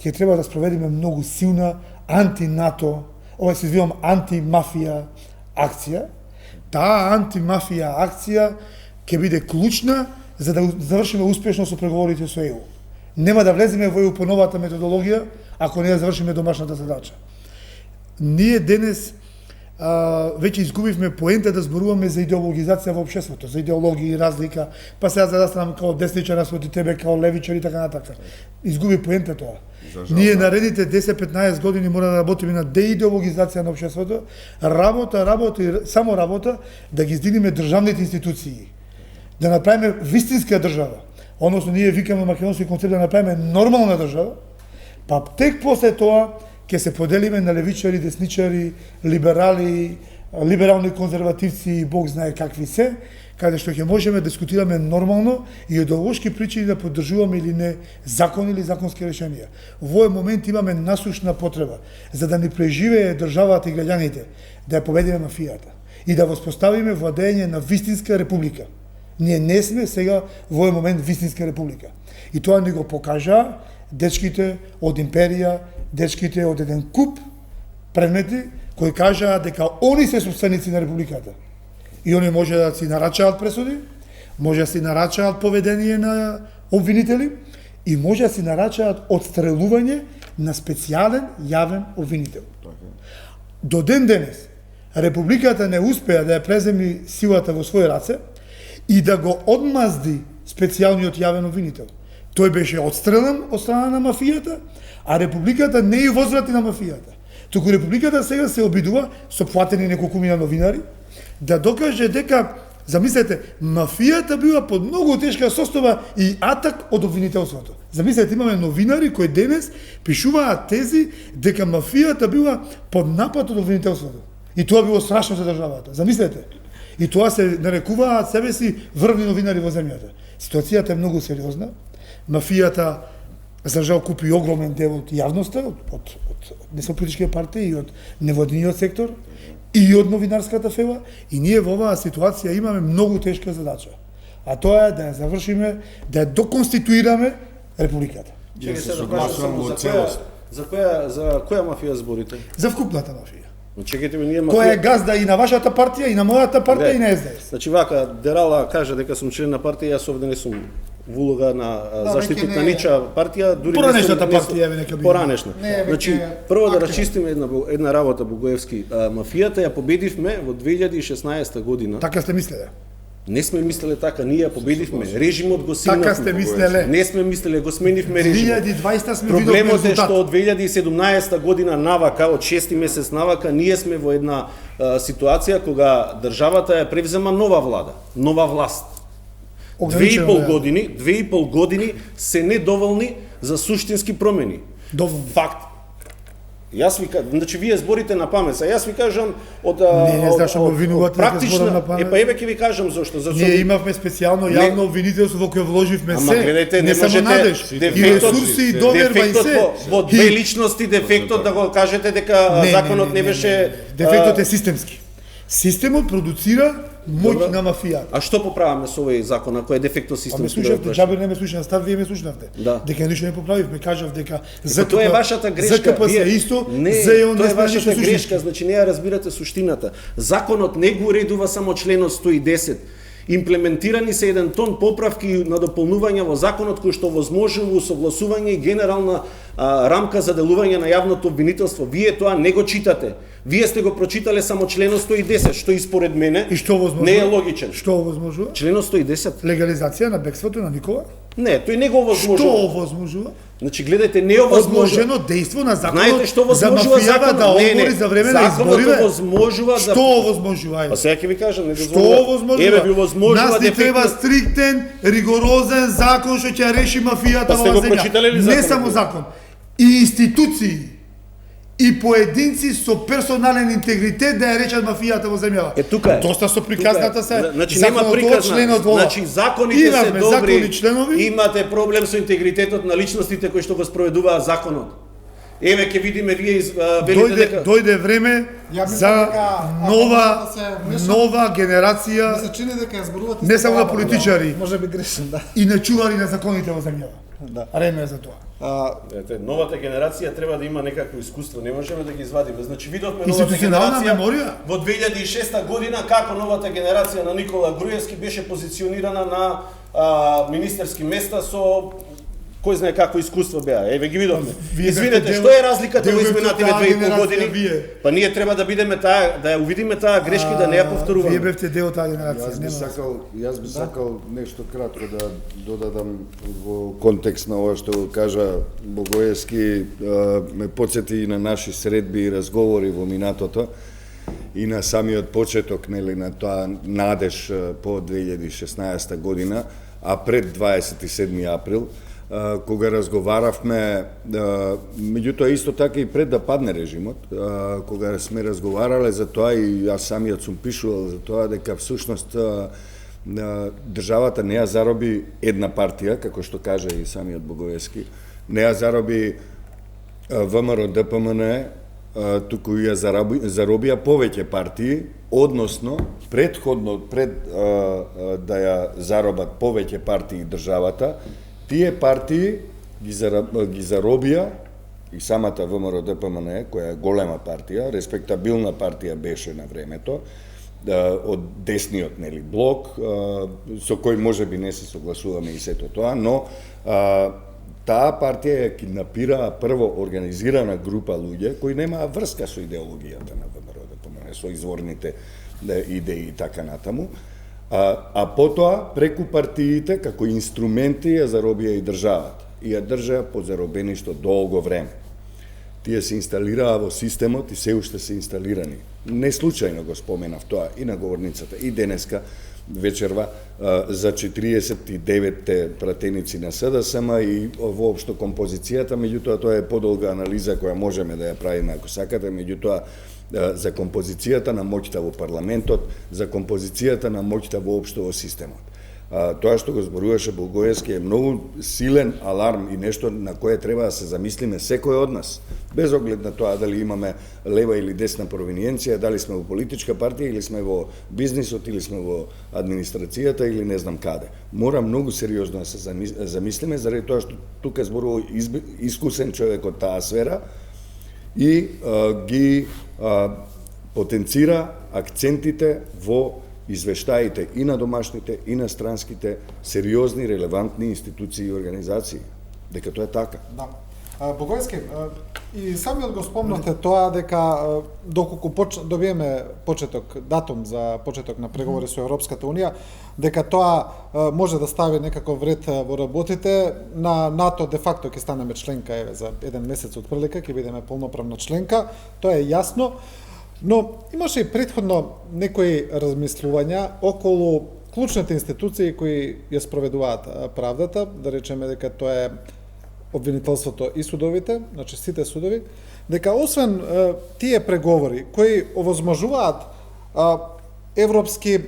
ќе треба да спроведиме многу силна анти-НАТО, анти-мафија акција. Таа анти-мафија акција ќе биде клучна за да завршиме успешно со преговорите со ЕУ. Нема да влеземе во ЕУ по новата методологија ако не ја завршиме домашната задача. Ние денес веќе изгубивме поента да зборуваме за идеологизација во општеството, за идеологија и разлика, па сега за да станам као десничар, наспроти тебе као левичар и така натака. Изгуби поента тоа. Ние наредните 10-15 години мора да работиме на деидеологизација на општеството, работа и само работа да ги издигнеме државните институции, да направиме вистинска држава. Односно ние викаме македонски концепт да направиме нормална држава, па тек после тоа ќе се поделиме на левичари, десничари, либерали, либерални конзервативци и Бог знае какви се, каде што ќе можеме да дискутираме нормално и идеолошки причини да поддржуваме или не закон или законски решенија. Во овој момент имаме насушна потреба за да ни преживее државата и граѓаните, да ја победиме мафијата и да воспоставиме владење на вистинска република. Ние не сме сега во овој момент вистинска република. И тоа ни го покажа дечките од империја, дечките од еден куп предмети кои кажаа дека они се собственици на републиката. И они може да си нарачаат пресуди, може да си нарачаат поведение на обвинители и може да си нарачаат отстрелување на специјален јавен обвинител. До ден денес републиката не успеа да ја преземи силата во своји раце и да го одмазди специјалниот јавен обвинител. Тој беше отстрелен од страна на мафијата, а републиката не ја возврати на мафијата. Туку републиката сега се обидува со платени неколку милиони новинари да докаже дека Замислете, мафијата била под многу тешка состава и атак од обвинителството. Замислете, имаме новинари кои денес пишуваат тези дека мафијата била под напад од обвинителството. И тоа било страшно за државата. Замислете. И тоа се нарекуваат себе си врвни новинари во земјата. Ситуацијата е многу сериозна. Мафијата, за жал, купи огромен дел од јавноста, од несополитичките партии и од невладиниот сектор, и од новинарската фела, и ние во оваа ситуација имаме многу тешка задача. А тоа е да ја завршиме, да ја доконституираме републиката. Чекай се да кажам за која мафија зборите? За вкупната мафија. Чекайте ме, ние мафија... Која е газда и на вашата партија, и на мојата партија, и на СДС. Значи вака, Дерала каже дека сум член на партија, јас овде не сум во улога на заштитник на нича партија, дури поранешната партија е нека биде. Поранешна. Значи, прво да расчистиме една работа, Богоевски. Мафијата ја победивме во 2016 година. Така сте мислеле? Не сме мислеле така, ние ја победивме. Режимот го сменивме. Така сте мислеле? Не сме мислеле, го сменивме режимот. 2020 сме видовме Проблемот е резултат. што од 2017 година навака, од 6 месец навака, ние сме во една ситуација кога државата ја превзема нова влада, нова власт. 2,5 години се недоволни за суштински промени. Доволни. Факт. Јас ви кажам, значи вие зборите на памет, а јас ви кажам од Не зашто ме обвинувате дека зборам на памет. Па еве ќе ви кажам зошто. Ние имавме специјално јавно обвинителство во кое вложивме Ама се. гледайте, не само надеж, и ресурси, и доверба, и се. Во две личности, дефектот да го кажете дека законот не беше... Дефектот е системски. Системот продуцира моќ на мафијата. А што поправаме со овој закон, ако е дефектот Ме системски? слушавте, джабер не ме слушна, став вие ме слушнавте. Да. Дека ништо не поправивме, кажав дека Тоа е вашата грешка. ЗКП се исто, ЗЕО тоа не е сме вашата ништо грешка, суштински. значи не ја разбирате суштината. Законот не го уредува само членот 110. Имплементирани се еден тон поправки на дополнување во законот кои што возможува усогласување и генерална рамка за делување на јавното обвинителство. Вие тоа не го читате. Вие сте го прочитале само членот 110, што и според мене И што овозможува? не е логичен. Што овозможува? Членот 110? Легализација на бегството на Никола? Не, тој не го овозможува. Што овозможува? Значи гледате, не овозможува. Одложено дејство на законот Знаете што за возможува мафијата законот? да одмори за време на избориве? Законот возможува да... Што овозможува? Па сега ќе ви кажам, не Што дозволува. овозможува? Еве ви овозможува Нас ни треба стриктен, ригорозен закон што ќе реши мафијата Па во сте го оваа прочитале ли земја. Не законот? само закон. И институции и поединци со персонален интегритет да ја речат мафијата во земјава. Е, тука е. Доста со приказната се. Значи нема законот од приказна. членот во. Значи законите се Имавме добри. закони членови. Имате проблем со интегритетот на личностите кои што го спроведуваат законот. Еве ќе видиме вие велите дека Дојде време Ја мислам за дека нова ако да се нова генерација Ми се чини дека ја зборувате не со само на глава, политичари. Може би грешен, да. и на чувари на законите во земјава. Да. Време е за тоа. Ете, новата генерација треба да има некакво искуство, не можеме да ги извадиме. Значи видовме новата Институционална генерација меморија? во 2006 година како новата генерација на Никола Груевски беше позиционирана на министерски места со кој знае какво искуство беа. Еве ги видовме. Вие Извинете, бевте што е разликата дел во бевте изминативе таа 2,5 генерација, години? вие. Па ние треба да бидеме таа, да ја увидиме таа грешка и да не ја Вие повторуваме. бевте дел од таа генерација. Јас би сакал нешто кратко да додадам во контекст на ова што кажа Богоевски, ме потсети и на наши средби и разговори во минатото и на самиот почеток, нели, на тоа надеж по 2016 година, а пред 27 април, кога разговаравме, меѓутоа исто така и пред да падне режимот, кога сме разговарале за тоа и јас самиот сум пишувал за тоа дека всушност државата не ја зароби една партија, како што каже и самиот Богоевски, не ја зароби ВМРО ДПМН, туку ја заробија повеќе партии, односно предходно пред да ја заробат повеќе партии државата, тие партии ги заробија и самата ВМРО ДПМН, која е голема партија, респектабилна партија беше на времето, од десниот, нели, блок, со кој можеби не се согласуваме и сето тоа, но таа партија ја киднапираа прво организирана група луѓе кои немаа врска со идеологијата на ВМРО ДПМН, со изворните идеи и така натаму, а потоа преку партиите како инструменти ја заробија и државата и ја држаа под заробеништо долго време. Тие се инсталираа во системот и се уште се инсталирани. Не случајно го споменав тоа и на говорницата и денеска, вечерва за 49 пратеници на СДСМ и воопшто композицијата, меѓутоа тоа е подолга анализа која можеме да ја правиме ако сакате, меѓутоа за композицијата на моќта во парламентот, за композицијата на моќта воопшто во системот. Тоа што го зборуваше Благоевски е многу силен аларм и нешто на кое треба да се замислиме секој од нас, без оглед на тоа дали имаме лева или десна провиниенција, дали сме во политичка партија или сме во бизнисот или сме во администрацијата или не знам каде. Мора многу сериозно да се замислиме заради тоа што тука зборува искусен човек од таа сфера и ги потенцира акцентите во извештаите и на домашните и на странските сериозни, релевантни институции и организации. Дека тоа е така. Да. Благоевски, и самиот го спомнате тоа дека доколку добиеме датум за почеток на преговори со Европската Унија, дека тоа може да стави некаков ред во работите. На НАТО де факто ќе станеме членка за еден месец од прилика, ќе бидеме полноправна членка, тоа е јасно. Но имаше и претходно некои размислувања околу клучните институции кои ја спроведуваат правдата, да речеме дека тоа е обвинителството и судовите, значи сите судови, дека освен тие преговори кои овозможуваат европски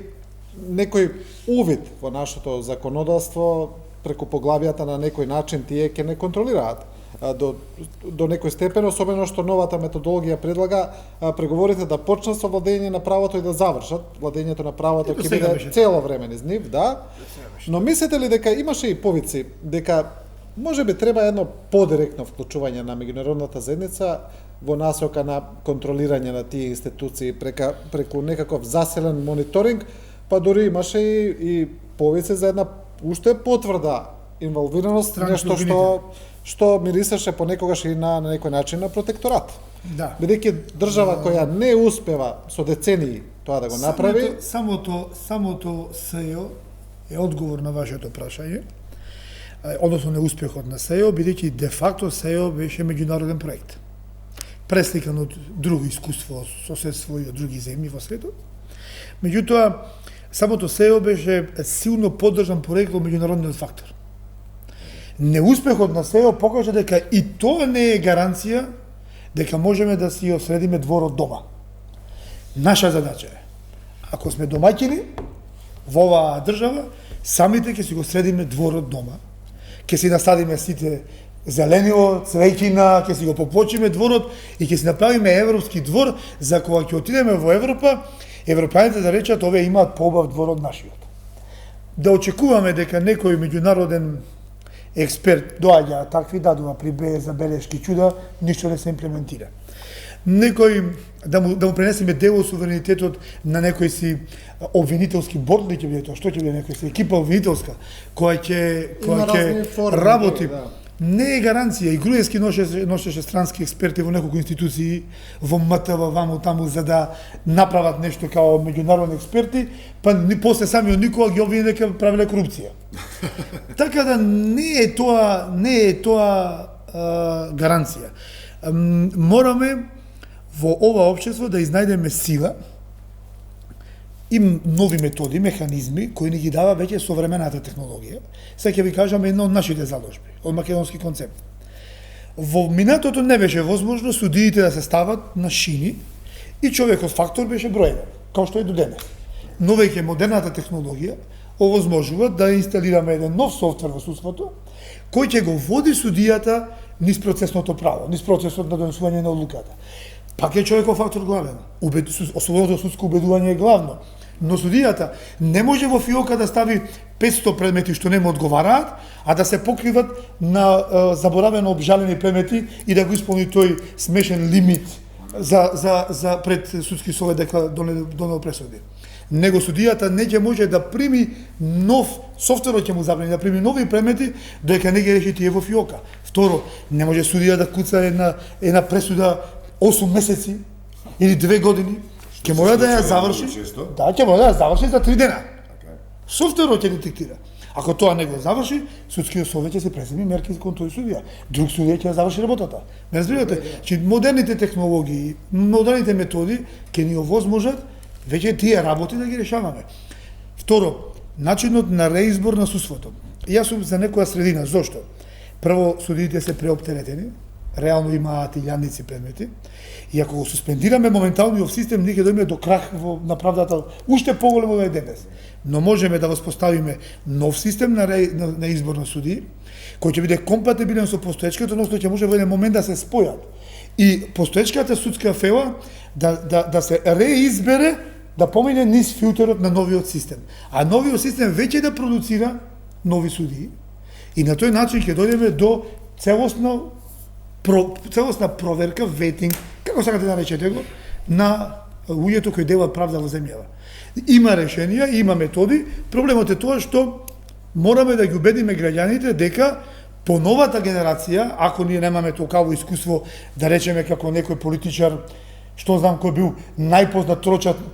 некој увид во нашето законодавство преку поглавијата на некој начин, тие ќе не контролираат до некој степен, особено што новата методологија предлага преговорите да почнат со владење на правото и да завршат. Владењето на правото ќе биде цело време низ нив, да. Но мислите ли дека имаше и повици дека можеби треба едно подиректно вклучување на меѓународната заедница во насока на контролирање на тие институции преку некаков заселен мониторинг, па дури имаше и повици за една уште потврда инволвираност, нешто што мирисаше понекогаш и на некој начин на протекторат. Да. Бидејќи држава која не успева со децении тоа да го направи, самото СЈО е одговор на вашето прашање, односно неуспехот на СЈО, бидејќи де факто СЈО беше меѓународен проект. Пресликан од друго искуство, соседство и од други земји во светот. Меѓутоа, самото СЈО беше силно поддржан проект во меѓународниот фактор. Неуспехот на СЈО покажа дека и тоа не е гаранција дека можеме да си осредиме дворот дома. Наша задача е, ако сме домаќини во оваа држава, самите ќе си го средиме дворот дома. Ќе си насадиме сите зеленило, цвеќина, ќе си го попочиме дворот и ќе си направиме европски двор за кога ќе отидеме во Европа, европјаните да речат овие имаат поубав двор од нашиот. Да очекуваме дека некој меѓународен експерт доаѓа такви дадува при забелешки чуда, ништо не се имплементира. Некој да му пренесеме дел од суверенитетот на некој си обвинителски борд ли ќе биде тоа, што ќе биде некој си екипа обвинителска која ќе работи. Да. Не е гаранција. И Груевски носеше странски експерти во неколку институции, во МТВ, ваму таму, за да направат нешто као меѓународни експерти, па ни после самиот никога ги обвини дека правиле корупција. Така да не е тоа гаранција. Мораме во ова општество да изнајдеме сила и нови методи, механизми кои ни ги дава веќе современата технологија. Сега ќе ви кажам една од нашите заложби, од македонски концепт. Во минатото не беше возможно судиите да се стават на шини и човекот фактор беше бројен, како што е до денес. Но веќе модерната технологија овозможува да инсталираме еден нов софтвер во судството кој ќе го води судијата низ процесното право, низ процесот на донесување на одлуката. Пак е човеков фактор главен. Ослободното судско убедување е главно. Но судијата не може во фиока да стави 500 предмети што не му одговараат, а да се покриват на заборавено обжалени предмети и да го исполни тој смешен лимит за пред судски совет дека донел пресуди. Него судијата не ќе може да прими нов софтверот, ќе му забрани да прими нови предмети додека не ги реши тие во фиока. Второ, не може судија да куца една пресуда 8 месеци или 2 години. Ќе мора да ја заврши. Да, ќе мора да ја заврши за 3 дена. Софтверот ќе детектира. Ако тоа не го заврши, судскиот совет ќе се преземи мерки кон тој судија. Друг судија ќе ја заврши работата. Не разбирате? Че модерните технологии, модерните методи ќе ни овозможат веќе тие работи да ги решаваме. Второ, начинот на реизбор на судството. Јас сум за некоја средина. Зошто? Прво, судиите се преоптеретени, реално имаат илјадници предмети, и ако го суспендираме моменталниот систем, ние ќе дојдеме до крах на правдата, уште поголемо е денес. Но можеме да воспоставиме нов систем на избор на судии, кој ќе биде компатибилен со постоечката, односно ќе може во еден момент да се спојат. И постоечката судска фела да се реизбере, да помине низ филтерот на новиот систем. А новиот систем веќе да продуцира нови судии, и на тој начин ќе дојдеме до целосна проверка, ветинг, како сакате да речете го, на луѓето кои делат правда во земјава. Има решенија, има методи, проблемот е тоа што мораме да ги убедиме граѓаните дека по новата генерација, ако ние немаме толкаво искуство, да речеме како некој политичар, што знам кој бил најпознат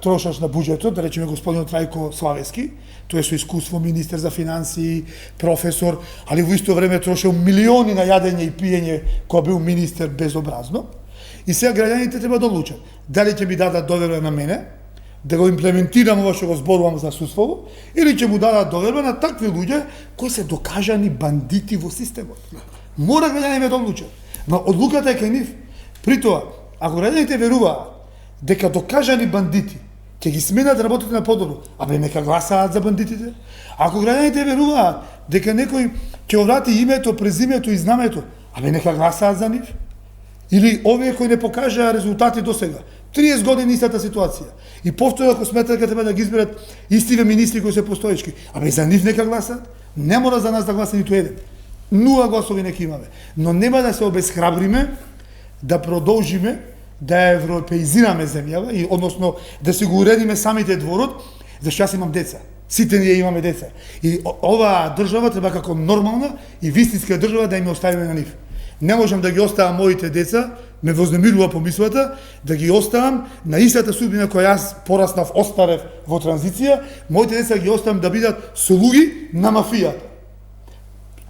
трошач на буџетот, да речеме господин Трајко Славески, тој е со искуство министер за финансии, професор, али во исто време трошел милиони на јадење и пиење кога бил министер безобразно. И сега граѓаните треба да одлучат дали ќе ми дадат доверба на мене, да го имплементирам ова што го зборувам за судството, или ќе му дадат доверба на такви луѓе кои се докажани бандити во системот. Мора граѓаните да одлучат. Но одлуката е кај нив. При тоа, ако граѓаните веруваат дека докажани бандити ќе ги сменат работите на подобро, абе нека гласаат за бандитите. Ако граѓаните веруваат дека некој ќе врати името, презимето и знамето, абе нека гласаат за нив. Или овие кои не покажаа резултати до сега. 30 години истата ситуација. И повторно ако сметат дека треба да ги изберат истиве министри кои се постоечки, абе за нив нека гласаат. Не мора за нас да гласа ниту еден. 0 гласови нека имаме. Но нема да се обесхрабриме да продолжиме да европеизираме земјава, и односно да се го уредиме самите дворот, зашто јас имам деца. Сите ние имаме деца. И оваа држава треба како нормална и вистинска држава да им оставиме на нив. Не можам да ги оставам моите деца, ме вознемирува помислата, да ги оставам на истата судбина која јас пораснав, остарев во транзиција, моите деца ги оставам да бидат слуги на мафијата.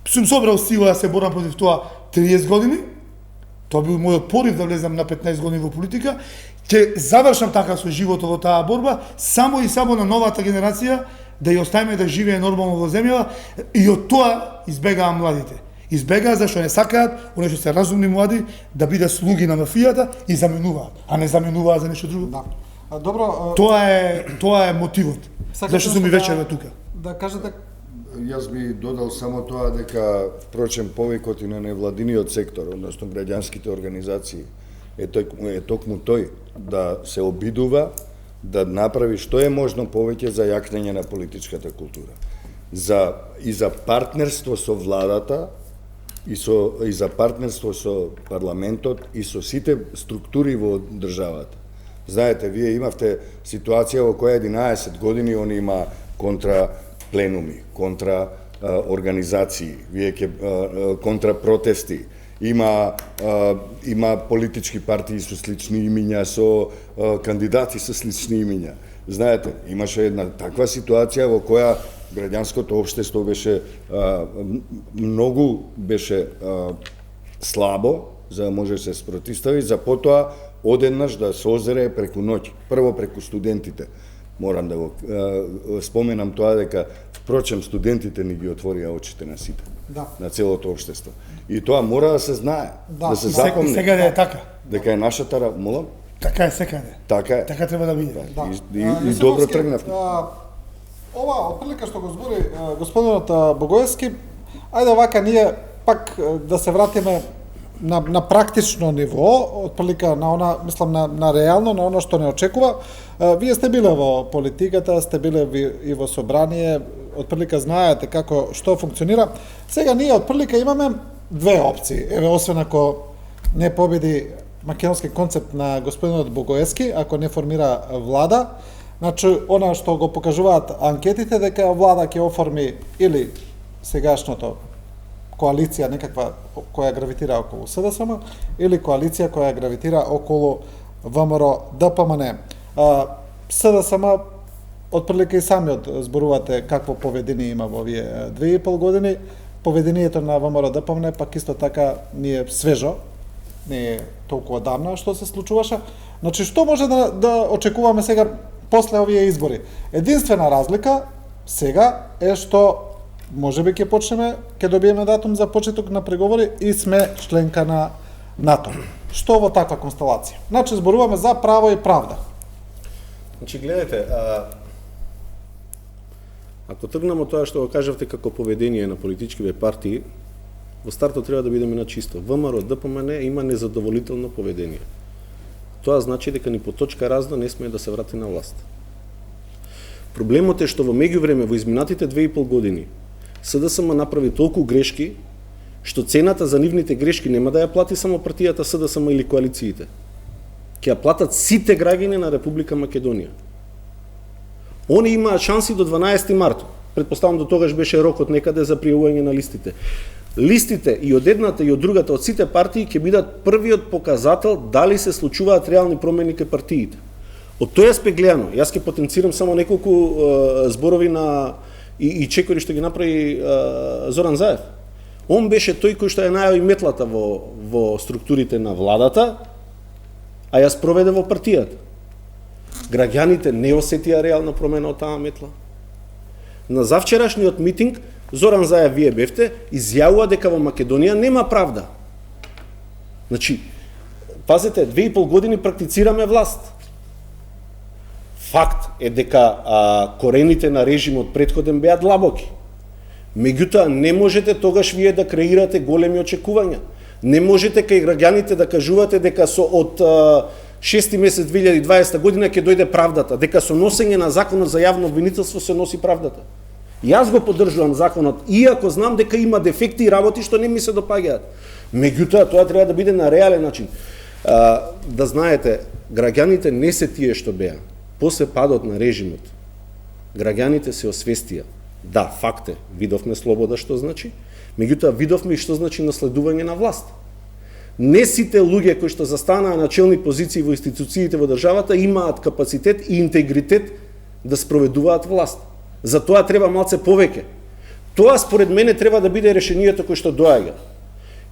Сум собрал сила да се борам против тоа 30 години, тоа бил мојот порив да влезам на 15 години во политика, ќе завршам така со животот во таа борба, само и само на новата генерација да ја оставиме да живее нормално во земјава, и од тоа избегаат младите. Избегаат зашто не сакаат, оние што се разумни млади, да бидат слуги на мафијата и заменуваат, а не заменуваат за нешто друго. Да. Добро, Тоа е мотивот. Зашто сум и вечера тука. Да кажете. Јас би додал само тоа дека, впрочем, повикот и на невладиниот сектор, односно граѓанските организации, е токму тој да се обидува да направи што е можно повеќе за јакнење на политичката култура. И за партнерство со владата, и за партнерство со парламентот, и со сите структури во државата. Знаете, вие имавте ситуација во која 11 години они има контра пленуми, контра организации, контра протести, има политички партии со слични имиња, со кандидати со слични имиња. Знаете, имаше една таква ситуација во која граѓанското општество беше многу слабо за да може да се спротистави, за потоа одеднаш да се озре преку ноќ. Прво преку студентите. Морам да го споменам тоа дека, впрочем, студентите ни ги отворија очите на сите, на целото општество. И тоа мора да се знае, да се запомне. Секаде е така. Дека е нашата молам? Така е секаде. Така е. Така треба да биде. И добро тргнавме. Ова отприлика што го збори господинот Богоевски, ајде вака ние пак да се вратиме на практично ниво, отприлика на она, мислам на реално, на она што не очекува. Вие сте биле во политиката, сте биле и во собрание, отприлика знаете што функционира. Сега ние отприлика имаме две опции. Еве, освен ако не победи македонски концепт на господинот Богоевски, ако не формира влада, значи, она што го покажуваат анкетите, дека влада ќе оформи или сегашното коалиција некаква која гравитира околу СДСМ, или коалиција која гравитира околу ВМРО ДПМН. СДСМ, отприлика и самиот зборувате какво поведение има во овие 2,5 години. Поведението на ВМРО ДПМН пак исто така не е свежо, не е толку одамна што се случуваше. Значи, што може да очекуваме сега после овие избори? Единствена разлика Сега е што можеби ќе почнеме, ќе добиеме датум за почеток на преговори и сме членка на НАТО. Што во таква констелација? Значи зборуваме за право и правда. Значи гледате, ако тргнемо тоа што го кажавте како поведение на политичките партии, во стартот треба да бидеме на чисто. ВМРО, ДПМН има незадоволително поведение. Тоа значи дека ни по точка разно не сме да се врати на власт. Проблемот е што во меѓувреме, во изминатите 2,5 години, СДСМ направи толку грешки, што цената за нивните грешки нема да ја плати само партијата СДСМ или коалициите. Ќе ја платат сите граѓани на Република Македонија. Они имаат шанси до 12 март. Предпоставам до тогаш беше рокот некаде за пријавување на листите. Листите и од едната и од другата од сите партии ќе бидат првиот показател дали се случуваат реални промени кај партиите. Од тој аспект гледано, јас ќе потенцирам само неколку зборови на и чекори што ги направи Зоран Заев. Он беше тој кој што ја најави метлата во структурите на владата, а ја спроведе во партијата. Граѓаните не осетија реална промена од таа метла. На завчерашниот митинг Зоран Заев, вие бевте, изјавува дека во Македонија нема правда. Значи, пазете, 2,5 години практицираме власт. Факт е дека корените на режимот претходен беа длабоки. Меѓутоа, не можете тогаш вие да креирате големи очекувања. Не можете кај граѓаните да кажувате дека од 6 месец 2020 година ќе дојде правдата, дека со носење на законот за јавно обвинителство се носи правдата. Јас го поддржувам законот, иако знам дека има дефекти и работи што не ми се допаѓаат. Меѓутоа, тоа треба да биде на реален начин. Да знаете, граѓаните не се тие што беа. После падот на режимот, граѓаните се освестија. Да, факт е, видовме слобода што значи, меѓутоа видовме и што значи наследување на власт. Не сите луѓе кои што застанаа на челни позиции во институциите во државата имаат капацитет и интегритет да спроведуваат власт. За тоа треба малце повеќе. Тоа според мене треба да биде решението кој што доаѓа.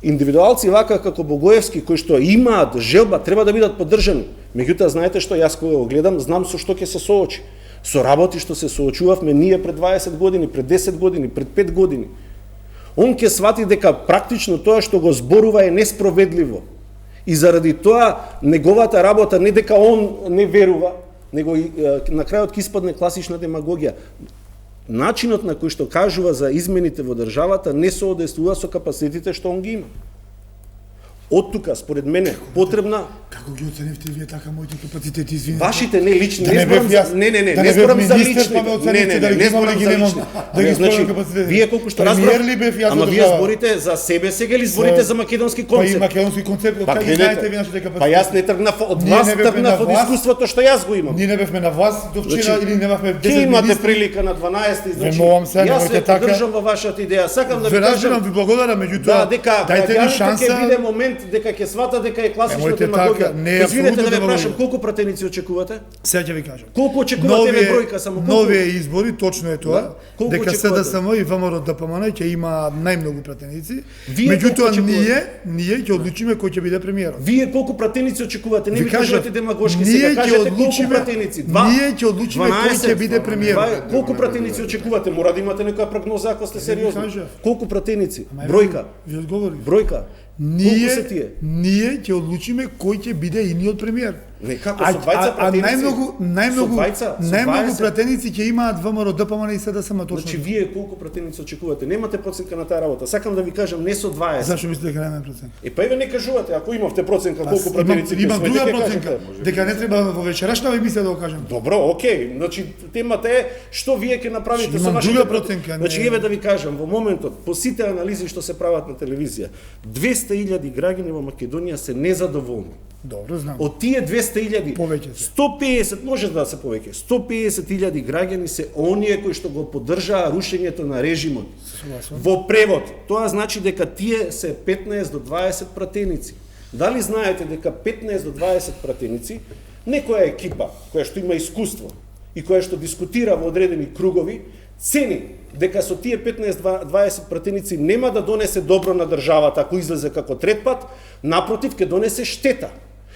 Индивидуалци вака како Богоевски кои што имаат желба треба да бидат поддржани. Меѓутоа знаете што јас кога го гледам, знам со што ќе се соочи. Со работи што се соочувавме ние пред 20 години, пред 10 години, пред 5 години. Он ќе свати дека практично тоа што го зборува е неспроведливо. И заради тоа неговата работа не дека он не верува, него на крајот ќе испадне класична демагогија. Начинот на кој што кажува за измените во државата не соодействува со капацитетите што он ги има. Од тука, според мене, потребна... Како ги оценивте вие така моите капацитети, извинете? Вашите не лични, да не зборам за... Не зборам за лични. Не зборам за лични. Да ги значи, вие колку што разбрав, ама вие зборите за себе сега или зборите за македонски концепт? Па и македонски концепт, па знаете ви нашите капацитети. Па јас не тргнав од вас, тргнав од искуството што јас го имам. Ние не бевме на вас до вчера или немавме 10 министри. Имате прилика на 12, значи. Јас се поддржам во вашата идеја. Сакам да ви кажам, ви благодарам, меѓутоа, дайте ми шанса. Ќе биде момент дека ќе свата дека е класична демагогија. Извинете да ве прашам, колку пратеници очекувате? Сега ќе ви кажам. Колку очекувате на бројка само колку? Новите избори точно е тоа, дека СДСМ и ВМРО ДПМН ќе има најмногу пратеници. Меѓутоа ние ќе одлучиме кој ќе биде премиерот. Вие колку пратеници очекувате? Не ми кажете демагошки, сега кажете колку пратеници? Ние ќе одлучиме кој ќе биде премиерот. Колку пратеници очекувате? Мора да имате некоја прогноза ако сте сериозни. Колку пратеници? Бројка. Ви одговорив. Бројка. Ние ќе одлучиме кој ќе биде иниот премиер. Не, како со двајца пратеници? Најмногу пратеници ќе имаат ВМРО ДПМН и СДСМ точно. Значи вие колку пратеници очекувате? Немате проценка на таа работа. Сакам да ви кажам не со 20. Зашто мислите дека немаме проценка? Па еве не кажувате, ако имавте проценка колку пратеници имам друга проценка. Дека не треба во вечерашна емисија да го кажам. Добро, окей. Значи темата е што вие ќе направите со вашата проценка. Значи еве да ви кажам, во моментот по сите анализи што се прават на телевизија, 200.000 граѓани во Македонија се незадоволни. Добро, знам. Од тие 200.000, 150, може да се повеќе, 150.000 граѓани се оние кои што го поддржаа рушењето на режимот. Во превод, тоа значи дека тие се 15 до 20 пратеници. Дали знаете дека 15 до 20 пратеници, некоја екипа која што има искуство и која што дискутира во одредени кругови, цени дека со тие 15-20 пратеници нема да донесе добро на државата ако излезе како трет пат, напротив ќе донесе штета.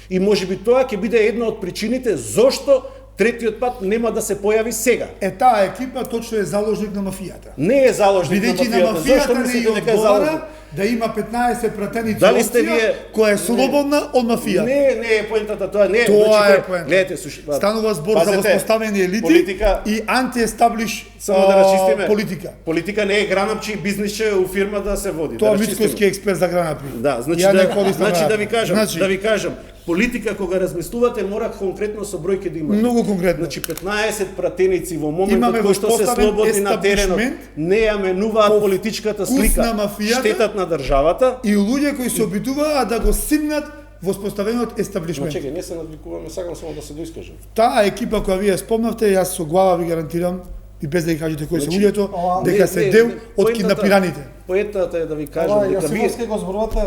И можеби тоа ќе биде една од причините зошто третиот пат нема да се појави сега. Таа екипа точно е заложник на мафијата. Не е заложник на Бидејќи на мафијата. Зошто мафијата не мислите ја дека е заложник? одговара да има 15 пратеници Дали сте опција вие- која е слободна од мафијата. Не е поентата, тоа не е. Тоа Значи, е поента. Гледате, слушайте. Станува збор за Пазете, воспоставени елити политика, и антиестаблиш само да расчистиме. политика. Политика не е гранапчи бизнисче у фирма да се води. Тоа да расчистиме. Мицковски експерт за гранапи. Да, значи, Ја не да, користам значи да ви гранапи. кажам, Значи, да ви кажам, политика кога размислувате мора конкретно со бројки да имате. Многу конкретно. Значи 15 пратеници во моментот Имаме кои што се воспоставен слободни на теренот, естаблишмент, не ја менуваат политичката слика, на мафијата штетат на државата. и луѓе кои се обидуваат да го симнат воспоставениот Но естаблишмент. чекај, не се надвикуваме, сакам само да се доискажам. Таа екипа која вие спомнавте, јас со глава ви гарантирам и без да ги кажете кои се Значи, луѓето, ова- дека се дел од киднапираните. Поентата е да ви кажам Ова дека вие Јосифовски го зборувате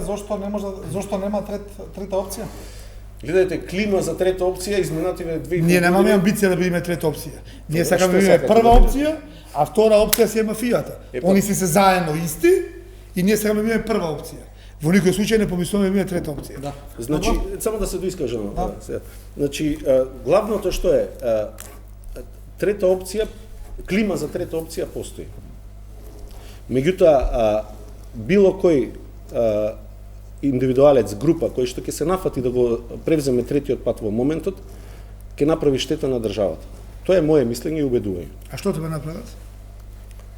зошто нема трета опција? гледате клима за трета опција изминативе 2,5 Ние немаме години. амбиција да бидеме трета опција. Ние Добре, сакаме да што бидеме сакате прва да бидете? опција, а втора опција си е мафијата. Па- Они се заедно исти и ние сакаме да бидеме прва опција. Во никој случај не помислуваме да бидеме трета опција. Да. Значи, само да се доискажам. Да. Сега. Значи, главното што е, трета опција, клима за трета опција постои. Меѓутоа, било кој индивидуалец, група, кој што ќе се нафати да го превземе третиот пат во моментот, ќе направи штета на државата. Тоа е моje мислење и убедување. А што треба направат?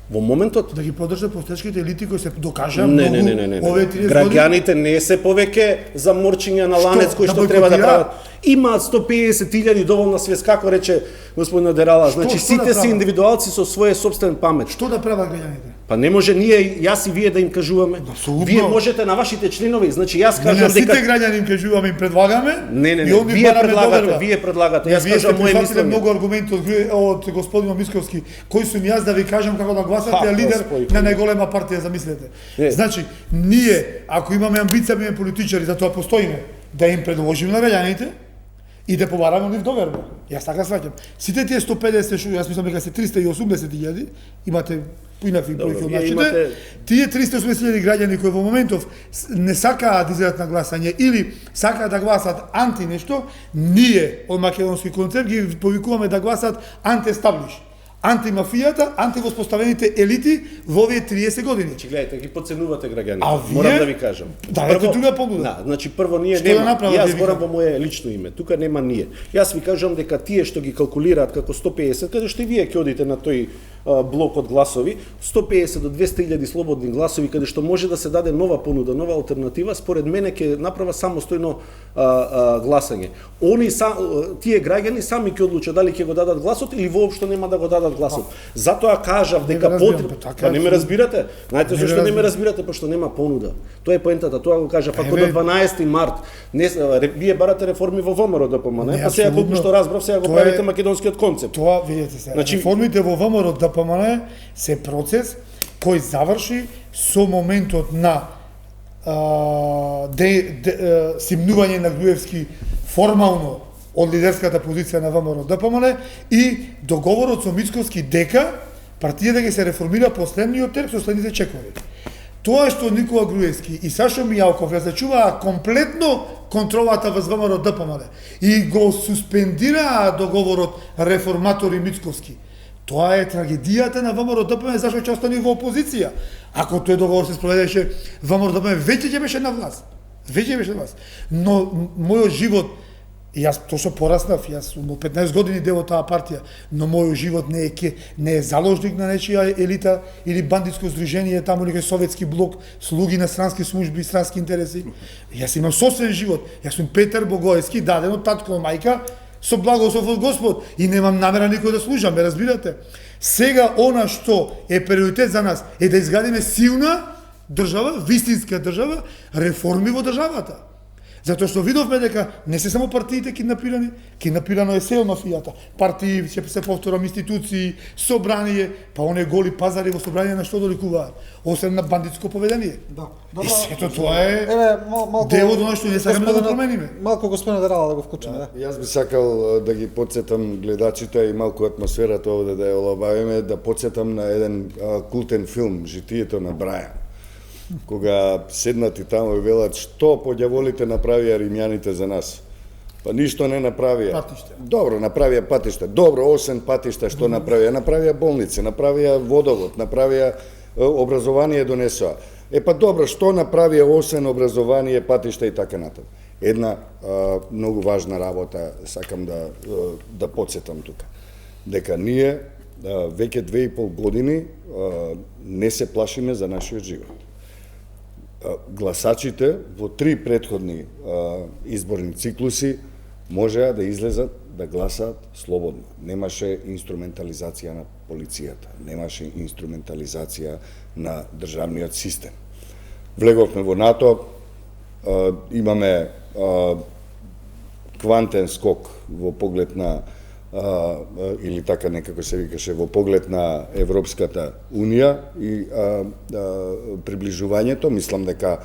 Во моментот Да ги поддржат постечките елити кои се докажа Не, многу не. овие 30 години. Граѓаните не се повеќе за морчиња на ланец кои Да што треба да бойкотираат? прават. Имаат 150.000 доволна свест, како рече господин Дерала. Значи што сите да си прават? индивидуалци со своје собствен памет. Што да прават граѓаните? Па не може ние, јас и вие да им кажуваме. Апсолутно. Вие можете на вашите членови, значи јас Не, кажам на сите дека граѓани им кажуваме, им предлагаме. Не, и онди вие бараме предлагате, доверба. вие предлагате. Јас Вие сте кажам моje прифатиле мислење. многу аргументи од господинот Мисковски, кој сум јас да ви кажам како да гласате, а лидер Господи. на најголема партија, замислете. Не. Значи, ние, ако имаме амбиција, биме политичари, затоа постоиме, да им предложиме на граѓаните и да побараме од нив доверба. Јас така сваќам. Сите тие 150, јас мислам дека се 380.000, имате поинакви бројки од вие нашите, имате- тие 380.000 граѓани кои во моментов не сакаат да излезат на гласање или сакаат да гласат анти нешто, ние од македонски концепт ги повикуваме да гласат антиестаблиш, антимафијата, антивоспоставените елити во овие 30 години. Значи гледайте, ги подценувате граѓаните. А вие- Морам да ви кажам. Давајте друга понуда. Да, значи прво ние Што да нема. направат, Јас вие зборам викате? во моје лично име. Тука нема ние. Јас ви кажам дека тие што ги калкулираат како 150, каде што и вие ќе одите на тој блок од гласови, 150 до 200.000 слободни гласови, каде што може да се даде нова понуда, нова алтернатива, според мене ќе направа самостојно гласање. Тие граѓани сами ќе одлучат дали ќе го дадат гласот или воопшто нема да го дадат гласот. Затоа кажав дека разбирам, потребно. така Па не ме е. разбирате? Знаете Не зашто не ме разбирам. разбирате? Пошто нема понуда. Тоа е поентата, тоа го кажа. Па Еве. кога до 12 март, вие барате реформи во ВМРО ДПМН, Не, па сега колку апсолутно. што разбрав, сега го Тоа правите е- македонскиот концепт. Тоа, видите се, Значи- реформите во ВМРО ДПМН се процес кој заврши со моментот на симнување на Груевски формално од лидерската позиција на ВМРО ДПМН и договорот со Мицковски дека партијата ќе се реформира последниот терм со следните чекови. Тоа што Никола Груевски и Сашо Мијалков ја зачуваа комплетно контролата во ВМРО ДПМН и го суспендираа договорот реформатори Мицковски. Тоа е трагедијата на ВМРО ДПМН зашто ќе остане во опозиција. Ако тој договор се спроведеше, ВМРО ДПМН веќе ќе беше на власт. Веќе беше на власт. Но мојот живот, јас точно пораснав, јас сум 15 години дел од таа партија, но мојот живот не е заложник на нечија елита или бандитско здружение таму некој советски блок, слуги на странски служби, странски интереси. Јас имам собствен живот. Јас сум Петар Богоевски, даден од татко и мајка, со благослов од Господ и немам намера никој да служам, ме разбирате? Сега она што е приоритет за нас е да изградиме силна држава, вистинска држава, реформи во државата. Затоа што видовме дека не се само партиите киднапирани, киднапирано е се од мафијата. Партии, ќе се повторам, институции, собрание, па оние голи пазари во собрание на што доликуваат? Освен на бандитско поведение. Да. И сето тоа е малку дел од оно што не сакаме да го промениме. Малку господин Дерала да го вклучиме, да. Јас би сакал да ги подсетам гледачите и малку атмосферата овде да ја олабавиме, да подсетам на еден култен филм, Житието на Брајан. Кога седнати таму и велат што по ѓаволите направија римјаните за нас. Па ништо не направија. Патишта. Добро, направија патишта. Добро, 8 патишта што направија? Направија болници, направија водовод, направија образование донесоа. Па добро, што направија освен образование, патишта и така натаму? Една многу важна работа сакам да подсетам тука. Дека ние веќе 2,5 години не се плашиме за нашиот живот. Гласачите во 3 претходни изборни циклуси можеа да излезат да гласаат слободно. Немаше инструментализација на полицијата, немаше инструментализација на државниот систем. Влеговме во НАТО, имаме квантен скок во поглед на или така некако се викаше, во поглед на Европската Унија и приближувањето. Мислам дека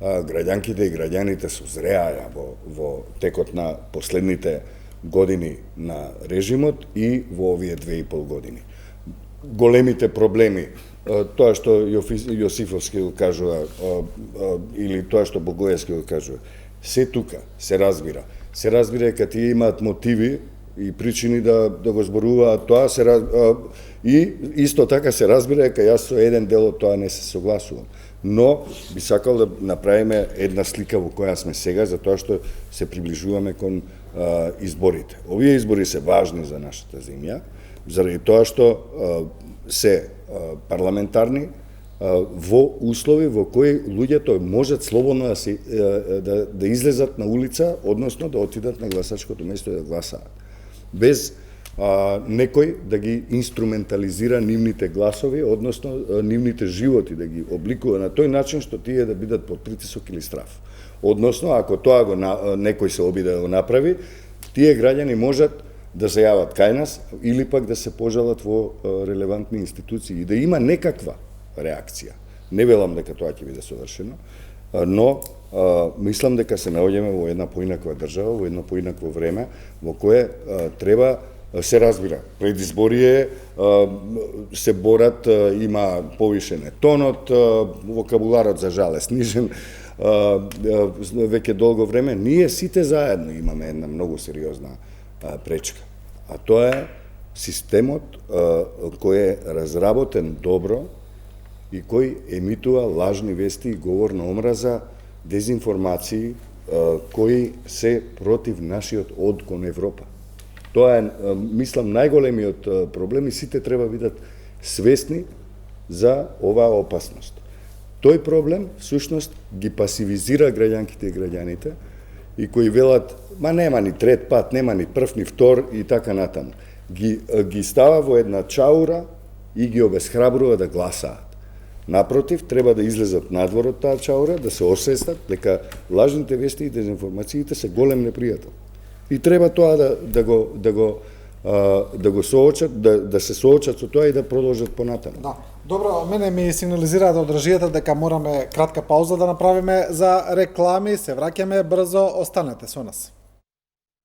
граѓанките и граѓаните созреаја во текот на последните години на режимот и во овие 2,5 години. Големите проблеми, тоа што Јосифовски го кажува, или тоа што Богоевски го кажува, се тука, се разбира. Се разбира дека тие имаат мотиви и причини да го зборуваат тоа, и исто така се разбира дека јас со еден дел од тоа не се согласувам. Но би сакал да направиме една слика во која сме сега, за тоа што се приближуваме кон изборите. Овие избори се важни за нашата земја, заради тоа што се парламентарни во услови во кои луѓето можат слободно да излезат на улица, односно да отидат на гласачкото место и да гласаат. Без некој да ги инструментализира нивните гласови, односно нивните животи, да ги обликува на тој начин што тие да бидат под притисок или страф. Односно, ако тоа некој се обиде да го направи, тие граѓани можат да се јават кај нас или пак да се пожалат во релевантни институции и да има некаква реакција. Не велам дека тоа ќе биде совршено, но мислам дека се наоѓаме во една поинаква држава, во едно поинакво време, во кое треба, се разбира, предизборие, се борат, има повишен е тонот, вокабуларот за жал е снижен, веќе долго време. Ние сите заедно имаме една многу сериозна пречка, а тоа е системот кој е разработен добро и кој емитува лажни вести и говор на омраза, дезинформации кои се против нашиот од кон Европа. Тоа е, мислам, најголемиот проблем и сите треба бидат свесни за оваа опасност. Тој проблем, всушност, ги пасивизира граѓанките и граѓаните и кои велат, ма нема ни трет пат, нема ни прв, ни втор и така натаму. Ги става во една чаура и ги обесхрабрува да гласаат. Напротив, треба да излезат надвор од таа чаура, да се освестат дека лажните вести и дезинформациите се голем непријател. И треба тоа да го соочат, да се соочат со тоа и да продолжат понатаму. Да. Добро, мене ми сигнализираат од режијата дека мораме кратка пауза да направиме за реклами. Се враќаме брзо, останете со нас.